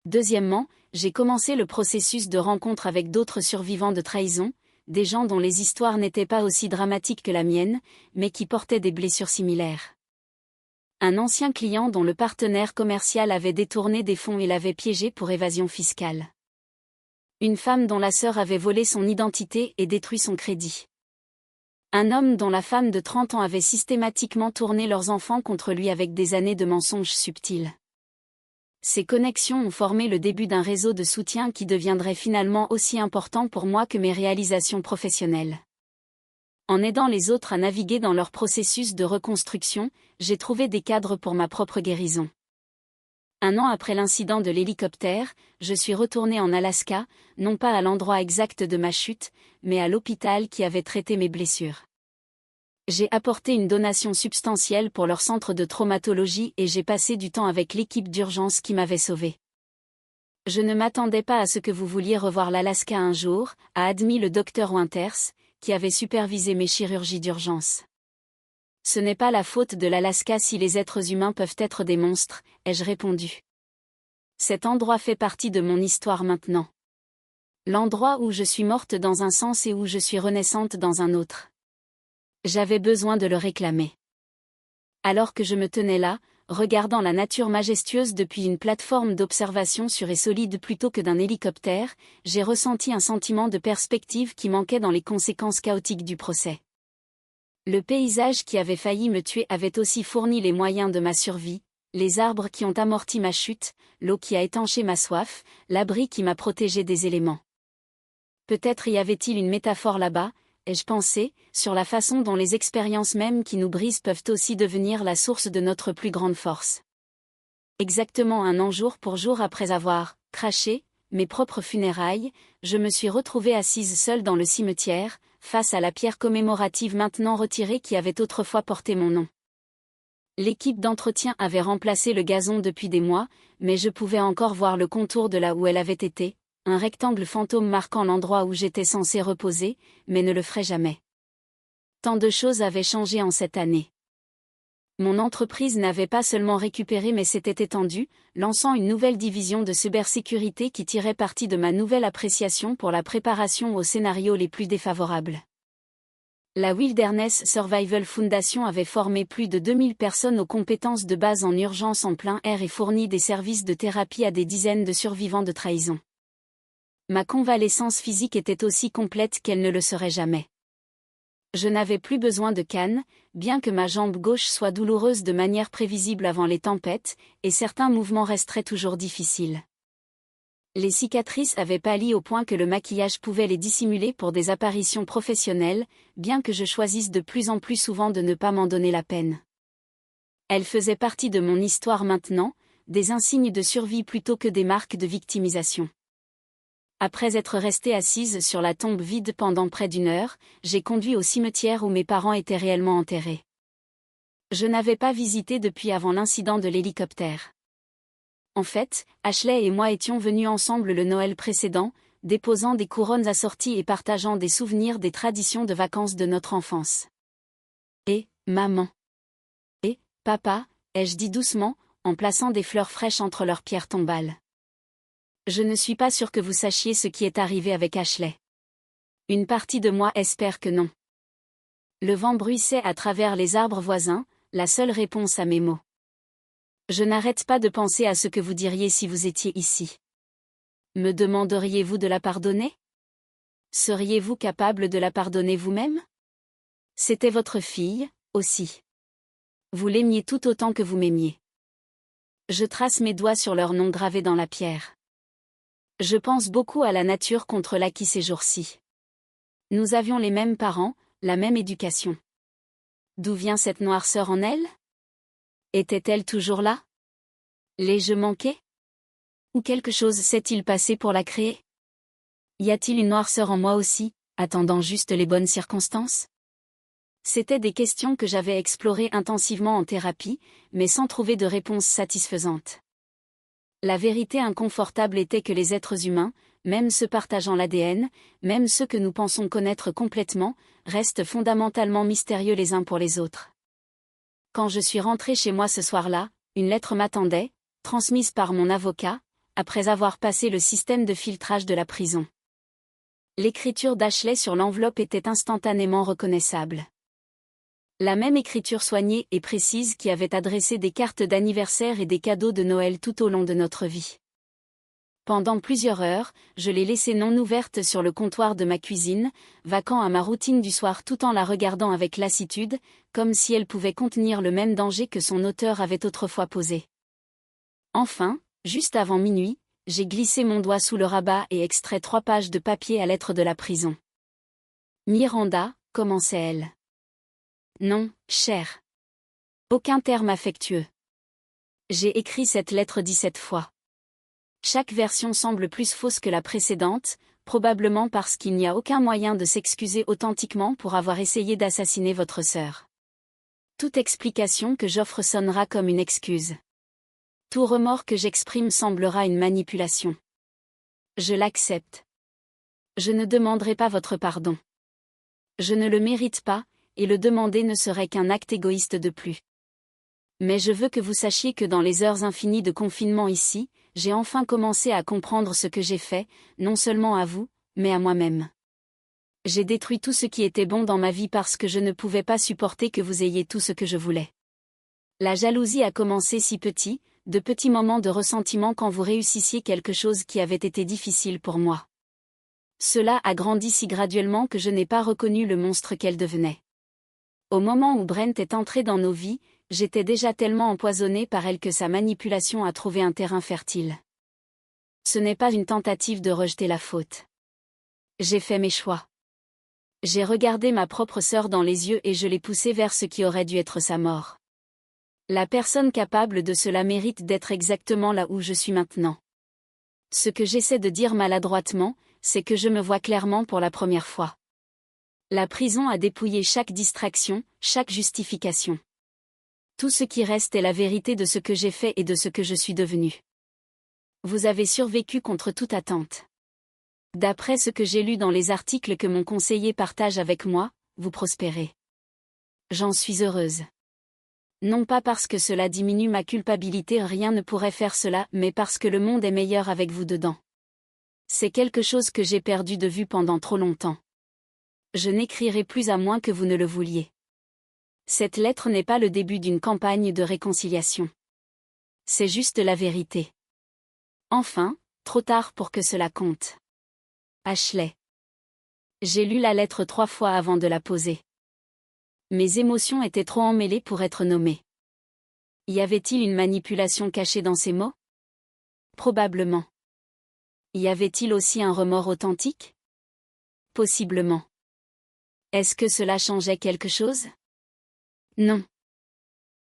Deuxièmement, j'ai commencé le processus de rencontre avec d'autres survivants de trahison, des gens dont les histoires n'étaient pas aussi dramatiques que la mienne, mais qui portaient des blessures similaires. Un ancien client dont le partenaire commercial avait détourné des fonds et l'avait piégé pour évasion fiscale. Une femme dont la sœur avait volé son identité et détruit son crédit. Un homme dont la femme de 30 ans avait systématiquement tourné leurs enfants contre lui avec des années de mensonges subtils. Ces connexions ont formé le début d'un réseau de soutien qui deviendrait finalement aussi important pour moi que mes réalisations professionnelles. En aidant les autres à naviguer dans leur processus de reconstruction, j'ai trouvé des cadres pour ma propre guérison. 1 an après l'incident de l'hélicoptère, je suis retournée en Alaska, non pas à l'endroit exact de ma chute, mais à l'hôpital qui avait traité mes blessures. J'ai apporté une donation substantielle pour leur centre de traumatologie et j'ai passé du temps avec l'équipe d'urgence qui m'avait sauvée. Je ne m'attendais pas à ce que vous vouliez revoir l'Alaska un jour, a admis le docteur Winters, qui avait supervisé mes chirurgies d'urgence. Ce n'est pas la faute de l'Alaska si les êtres humains peuvent être des monstres, ai-je répondu. Cet endroit fait partie de mon histoire maintenant. L'endroit où je suis morte dans un sens et où je suis renaissante dans un autre. J'avais besoin de le réclamer. Alors que je me tenais là, regardant la nature majestueuse depuis une plateforme d'observation sûre et solide plutôt que d'un hélicoptère, j'ai ressenti un sentiment de perspective qui manquait dans les conséquences chaotiques du procès. Le paysage qui avait failli me tuer avait aussi fourni les moyens de ma survie, les arbres qui ont amorti ma chute, l'eau qui a étanché ma soif, l'abri qui m'a protégé des éléments. Peut-être y avait-il une métaphore là-bas, ai-je pensé, sur la façon dont les expériences mêmes qui nous brisent peuvent aussi devenir la source de notre plus grande force. Exactement 1 an jour pour jour après avoir craché mes propres funérailles, je me suis retrouvée assise seule dans le cimetière, face à la pierre commémorative maintenant retirée qui avait autrefois porté mon nom. L'équipe d'entretien avait remplacé le gazon depuis des mois, mais je pouvais encore voir le contour de là où elle avait été, un rectangle fantôme marquant l'endroit où j'étais censé reposer, mais ne le ferait jamais. Tant de choses avaient changé en cette année. Mon entreprise n'avait pas seulement récupéré mais s'était étendue, lançant une nouvelle division de cybersécurité qui tirait parti de ma nouvelle appréciation pour la préparation aux scénarios les plus défavorables. La Wilderness Survival Foundation avait formé plus de 2000 personnes aux compétences de base en urgence en plein air et fourni des services de thérapie à des dizaines de survivants de trahison. Ma convalescence physique était aussi complète qu'elle ne le serait jamais. Je n'avais plus besoin de canne, bien que ma jambe gauche soit douloureuse de manière prévisible avant les tempêtes, et certains mouvements resteraient toujours difficiles. Les cicatrices avaient pâli au point que le maquillage pouvait les dissimuler pour des apparitions professionnelles, bien que je choisisse de plus en plus souvent de ne pas m'en donner la peine. Elles faisaient partie de mon histoire maintenant, des insignes de survie plutôt que des marques de victimisation. Après être restée assise sur la tombe vide pendant près d'1 heure, j'ai conduit au cimetière où mes parents étaient réellement enterrés. Je n'avais pas visité depuis avant l'incident de l'hélicoptère. En fait, Ashley et moi étions venus ensemble le Noël précédent, déposant des couronnes assorties et partageant des souvenirs des traditions de vacances de notre enfance. Et, maman. Et, papa, ai-je dit doucement, en plaçant des fleurs fraîches entre leurs pierres tombales. Je ne suis pas sûre que vous sachiez ce qui est arrivé avec Ashley. Une partie de moi espère que non. Le vent bruissait à travers les arbres voisins, la seule réponse à mes mots. Je n'arrête pas de penser à ce que vous diriez si vous étiez ici. Me demanderiez-vous de la pardonner? Seriez-vous capable de la pardonner vous-même? C'était votre fille, aussi. Vous l'aimiez tout autant que vous m'aimiez. Je trace mes doigts sur leur nom gravé dans la pierre. Je pense beaucoup à la nature contre laquelle ces jours-ci. Nous avions les mêmes parents, la même éducation. D'où vient cette noirceur en elle? Était-elle toujours là? L'ai-je manqué? Ou quelque chose s'est-il passé pour la créer? Y a-t-il une noirceur en moi aussi, attendant juste les bonnes circonstances? C'étaient des questions que j'avais explorées intensivement en thérapie, mais sans trouver de réponse satisfaisante. La vérité inconfortable était que les êtres humains, même ceux partageant l'ADN, même ceux que nous pensons connaître complètement, restent fondamentalement mystérieux les uns pour les autres. Quand je suis rentrée chez moi ce soir-là, une lettre m'attendait, transmise par mon avocat, après avoir passé le système de filtrage de la prison. L'écriture d'Ashley sur l'enveloppe était instantanément reconnaissable. La même écriture soignée et précise qui avait adressé des cartes d'anniversaire et des cadeaux de Noël tout au long de notre vie. Pendant plusieurs heures, je l'ai laissée non ouverte sur le comptoir de ma cuisine, vaquant à ma routine du soir tout en la regardant avec lassitude, comme si elle pouvait contenir le même danger que son auteur avait autrefois posé. Enfin, juste avant minuit, j'ai glissé mon doigt sous le rabat et extrait 3 pages de papier à lettres de la prison. Miranda, commençait-elle. Non, cher. Aucun terme affectueux. J'ai écrit cette lettre 17 fois. Chaque version semble plus fausse que la précédente, probablement parce qu'il n'y a aucun moyen de s'excuser authentiquement pour avoir essayé d'assassiner votre sœur. Toute explication que j'offre sonnera comme une excuse. Tout remords que j'exprime semblera une manipulation. Je l'accepte. Je ne demanderai pas votre pardon. Je ne le mérite pas, et le demander ne serait qu'un acte égoïste de plus. Mais je veux que vous sachiez que dans les heures infinies de confinement ici, j'ai enfin commencé à comprendre ce que j'ai fait, non seulement à vous, mais à moi-même. J'ai détruit tout ce qui était bon dans ma vie parce que je ne pouvais pas supporter que vous ayez tout ce que je voulais. La jalousie a commencé si petit, de petits moments de ressentiment quand vous réussissiez quelque chose qui avait été difficile pour moi. Cela a grandi si graduellement que je n'ai pas reconnu le monstre qu'elle devenait. Au moment où Brent est entré dans nos vies, j'étais déjà tellement empoisonnée par elle que sa manipulation a trouvé un terrain fertile. Ce n'est pas une tentative de rejeter la faute. J'ai fait mes choix. J'ai regardé ma propre sœur dans les yeux et je l'ai poussée vers ce qui aurait dû être sa mort. La personne capable de cela mérite d'être exactement là où je suis maintenant. Ce que j'essaie de dire maladroitement, c'est que je me vois clairement pour la première fois. La prison a dépouillé chaque distraction, chaque justification. Tout ce qui reste est la vérité de ce que j'ai fait et de ce que je suis devenu. Vous avez survécu contre toute attente. D'après ce que j'ai lu dans les articles que mon conseiller partage avec moi, vous prospérez. J'en suis heureuse. Non pas parce que cela diminue ma culpabilité, rien ne pourrait faire cela, mais parce que le monde est meilleur avec vous dedans. C'est quelque chose que j'ai perdu de vue pendant trop longtemps. Je n'écrirai plus à moins que vous ne le vouliez. Cette lettre n'est pas le début d'une campagne de réconciliation. C'est juste la vérité. Enfin, trop tard pour que cela compte. Ashley. J'ai lu la lettre 3 fois avant de la poser. Mes émotions étaient trop emmêlées pour être nommées. Y avait-il une manipulation cachée dans ces mots? Probablement. Y avait-il aussi un remords authentique? Possiblement. Est-ce que cela changeait quelque chose? Non.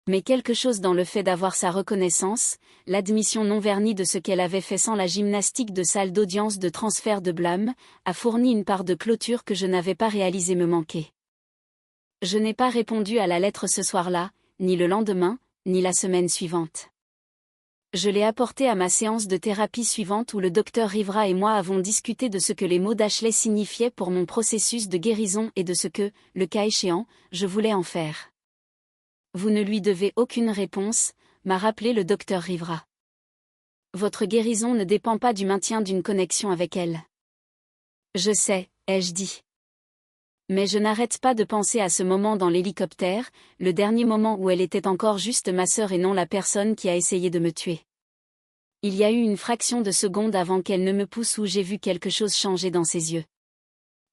Mais quelque chose dans le fait d'avoir sa reconnaissance, l'admission non vernie de ce qu'elle avait fait sans la gymnastique de salle d'audience de transfert de blâme, a fourni une part de clôture que je n'avais pas réalisé me manquer. Je n'ai pas répondu à la lettre ce soir-là, ni le lendemain, ni la semaine suivante. Je l'ai apporté à ma séance de thérapie suivante où le docteur Rivera et moi avons discuté de ce que les mots d'Ashley signifiaient pour mon processus de guérison et de ce que, le cas échéant, je voulais en faire. Vous ne lui devez aucune réponse, m'a rappelé le docteur Rivera. Votre guérison ne dépend pas du maintien d'une connexion avec elle. Je sais, ai-je dit. Mais je n'arrête pas de penser à ce moment dans l'hélicoptère, le dernier moment où elle était encore juste ma sœur et non la personne qui a essayé de me tuer. Il y a eu une fraction de seconde avant qu'elle ne me pousse où j'ai vu quelque chose changer dans ses yeux.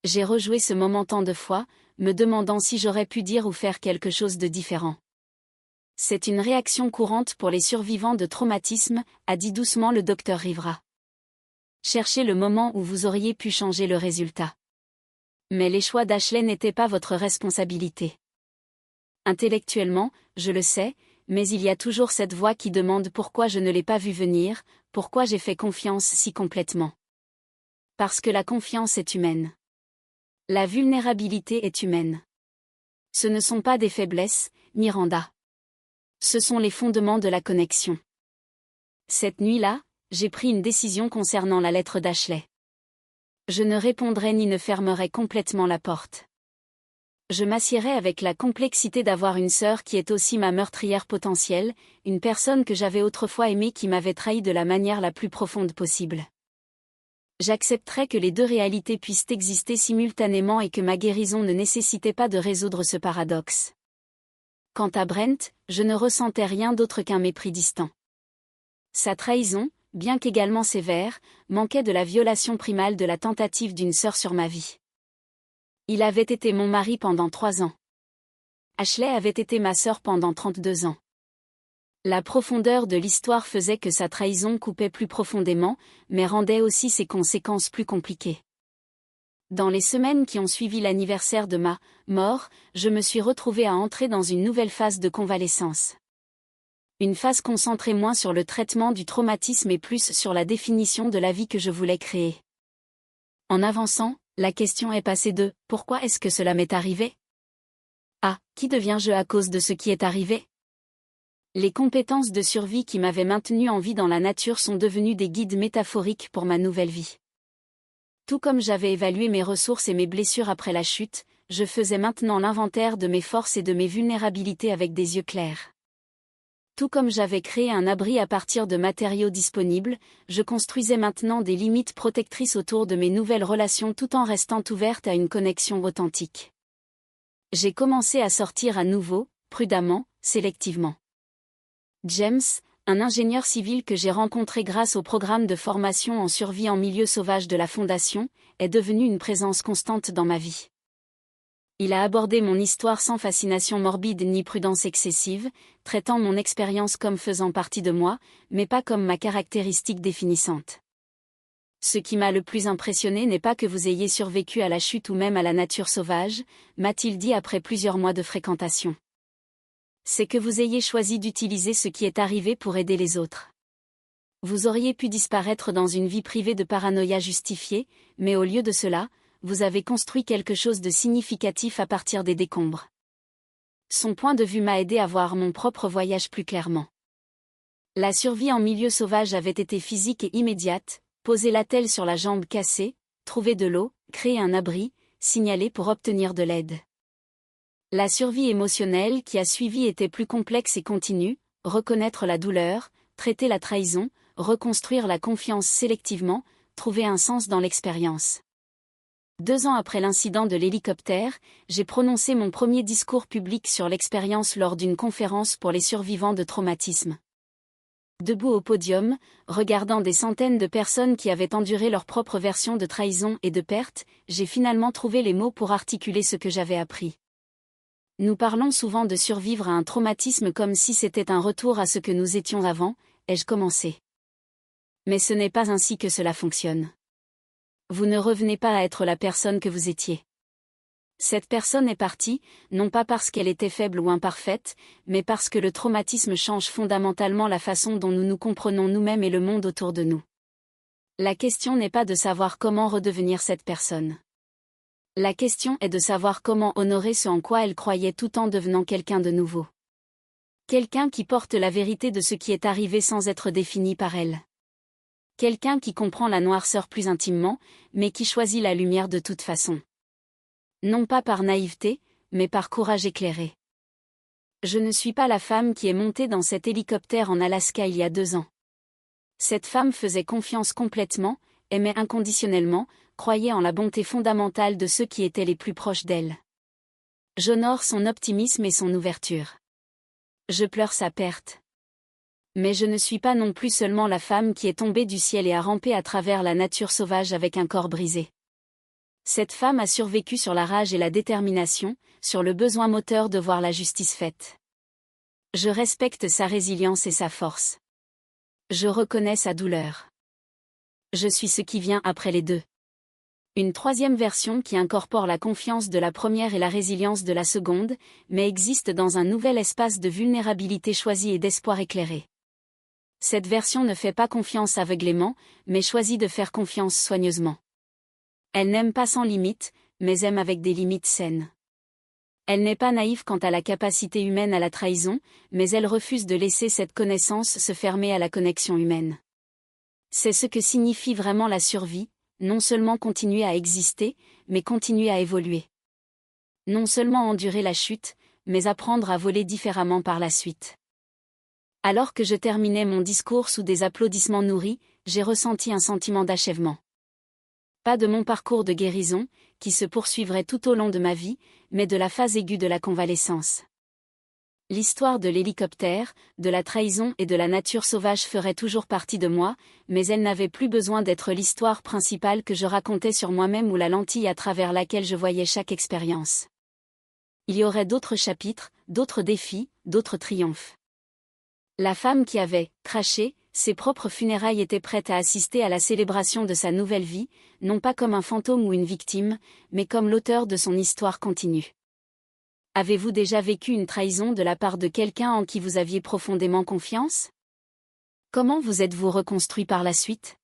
J'ai rejoué ce moment tant de fois, me demandant si j'aurais pu dire ou faire quelque chose de différent. C'est une réaction courante pour les survivants de traumatisme, a dit doucement le docteur Rivera. Cherchez le moment où vous auriez pu changer le résultat. Mais les choix d'Ashley n'étaient pas votre responsabilité. Intellectuellement, je le sais, mais il y a toujours cette voix qui demande pourquoi je ne l'ai pas vu venir, pourquoi j'ai fait confiance si complètement. Parce que la confiance est humaine. La vulnérabilité est humaine. Ce ne sont pas des faiblesses, Miranda. Ce sont les fondements de la connexion. Cette nuit-là, j'ai pris une décision concernant la lettre d'Ashley. Je ne répondrai ni ne fermerai complètement la porte. Je m'assierai avec la complexité d'avoir une sœur qui est aussi ma meurtrière potentielle, une personne que j'avais autrefois aimée qui m'avait trahi de la manière la plus profonde possible. J'accepterai que les deux réalités puissent exister simultanément et que ma guérison ne nécessitait pas de résoudre ce paradoxe. Quant à Brent, je ne ressentais rien d'autre qu'un mépris distant. Sa trahison, bien qu'également sévère, manquait de la violation primale de la tentative d'une sœur sur ma vie. Il avait été mon mari pendant 3 ans. Ashley avait été ma sœur pendant 32 ans. La profondeur de l'histoire faisait que sa trahison coupait plus profondément, mais rendait aussi ses conséquences plus compliquées. Dans les semaines qui ont suivi l'anniversaire de ma mort, je me suis retrouvée à entrer dans une nouvelle phase de convalescence. Une phase concentrée moins sur le traitement du traumatisme et plus sur la définition de la vie que je voulais créer. En avançant, la question est passée de « Pourquoi est-ce que cela m'est arrivé ?» à « Qui deviens-je à cause de ce qui est arrivé ?» Les compétences de survie qui m'avaient maintenue en vie dans la nature sont devenues des guides métaphoriques pour ma nouvelle vie. Tout comme j'avais évalué mes ressources et mes blessures après la chute, je faisais maintenant l'inventaire de mes forces et de mes vulnérabilités avec des yeux clairs. Tout comme j'avais créé un abri à partir de matériaux disponibles, je construisais maintenant des limites protectrices autour de mes nouvelles relations tout en restant ouverte à une connexion authentique. J'ai commencé à sortir à nouveau, prudemment, sélectivement. James, un ingénieur civil que j'ai rencontré grâce au programme de formation en survie en milieu sauvage de la Fondation, est devenu une présence constante dans ma vie. Il a abordé mon histoire sans fascination morbide ni prudence excessive, traitant mon expérience comme faisant partie de moi, mais pas comme ma caractéristique définissante. Ce qui m'a le plus impressionné n'est pas que vous ayez survécu à la chute ou même à la nature sauvage, m'a-t-il dit après plusieurs mois de fréquentation. C'est que vous ayez choisi d'utiliser ce qui est arrivé pour aider les autres. Vous auriez pu disparaître dans une vie privée de paranoïa justifiée, mais au lieu de cela, vous avez construit quelque chose de significatif à partir des décombres. Son point de vue m'a aidé à voir mon propre voyage plus clairement. La survie en milieu sauvage avait été physique et immédiate, poser l'attelle sur la jambe cassée, trouver de l'eau, créer un abri, signaler pour obtenir de l'aide. La survie émotionnelle qui a suivi était plus complexe et continue, reconnaître la douleur, traiter la trahison, reconstruire la confiance sélectivement, trouver un sens dans l'expérience. 2 ans après l'incident de l'hélicoptère, j'ai prononcé mon premier discours public sur l'expérience lors d'une conférence pour les survivants de traumatisme. Debout au podium, regardant des centaines de personnes qui avaient enduré leur propre version de trahison et de perte, j'ai finalement trouvé les mots pour articuler ce que j'avais appris. Nous parlons souvent de survivre à un traumatisme comme si c'était un retour à ce que nous étions avant, ai-je commencé. Mais ce n'est pas ainsi que cela fonctionne. Vous ne revenez pas à être la personne que vous étiez. Cette personne est partie, non pas parce qu'elle était faible ou imparfaite, mais parce que le traumatisme change fondamentalement la façon dont nous nous comprenons nous-mêmes et le monde autour de nous. La question n'est pas de savoir comment redevenir cette personne. La question est de savoir comment honorer ce en quoi elle croyait tout en devenant quelqu'un de nouveau. Quelqu'un qui porte la vérité de ce qui est arrivé sans être défini par elle. Quelqu'un qui comprend la noirceur plus intimement, mais qui choisit la lumière de toute façon. Non pas par naïveté, mais par courage éclairé. Je ne suis pas la femme qui est montée dans cet hélicoptère en Alaska il y a 2 ans. Cette femme faisait confiance complètement, aimait inconditionnellement, croyait en la bonté fondamentale de ceux qui étaient les plus proches d'elle. J'honore son optimisme et son ouverture. Je pleure sa perte. Mais je ne suis pas non plus seulement la femme qui est tombée du ciel et a rampé à travers la nature sauvage avec un corps brisé. Cette femme a survécu sur la rage et la détermination, sur le besoin moteur de voir la justice faite. Je respecte sa résilience et sa force. Je reconnais sa douleur. Je suis ce qui vient après les deux. Une troisième version qui incorpore la confiance de la première et la résilience de la seconde, mais existe dans un nouvel espace de vulnérabilité choisi et d'espoir éclairé. Cette version ne fait pas confiance aveuglément, mais choisit de faire confiance soigneusement. Elle n'aime pas sans limite, mais aime avec des limites saines. Elle n'est pas naïve quant à la capacité humaine à la trahison, mais elle refuse de laisser cette connaissance se fermer à la connexion humaine. C'est ce que signifie vraiment la survie, non seulement continuer à exister, mais continuer à évoluer. Non seulement endurer la chute, mais apprendre à voler différemment par la suite. Alors que je terminais mon discours sous des applaudissements nourris, j'ai ressenti un sentiment d'achèvement. Pas de mon parcours de guérison, qui se poursuivrait tout au long de ma vie, mais de la phase aiguë de la convalescence. L'histoire de l'hélicoptère, de la trahison et de la nature sauvage ferait toujours partie de moi, mais elle n'avait plus besoin d'être l'histoire principale que je racontais sur moi-même ou la lentille à travers laquelle je voyais chaque expérience. Il y aurait d'autres chapitres, d'autres défis, d'autres triomphes. La femme qui avait craché ses propres funérailles était prête à assister à la célébration de sa nouvelle vie, non pas comme un fantôme ou une victime, mais comme l'auteur de son histoire continue. Avez-vous déjà vécu une trahison de la part de quelqu'un en qui vous aviez profondément confiance? Comment vous êtes-vous reconstruit par la suite?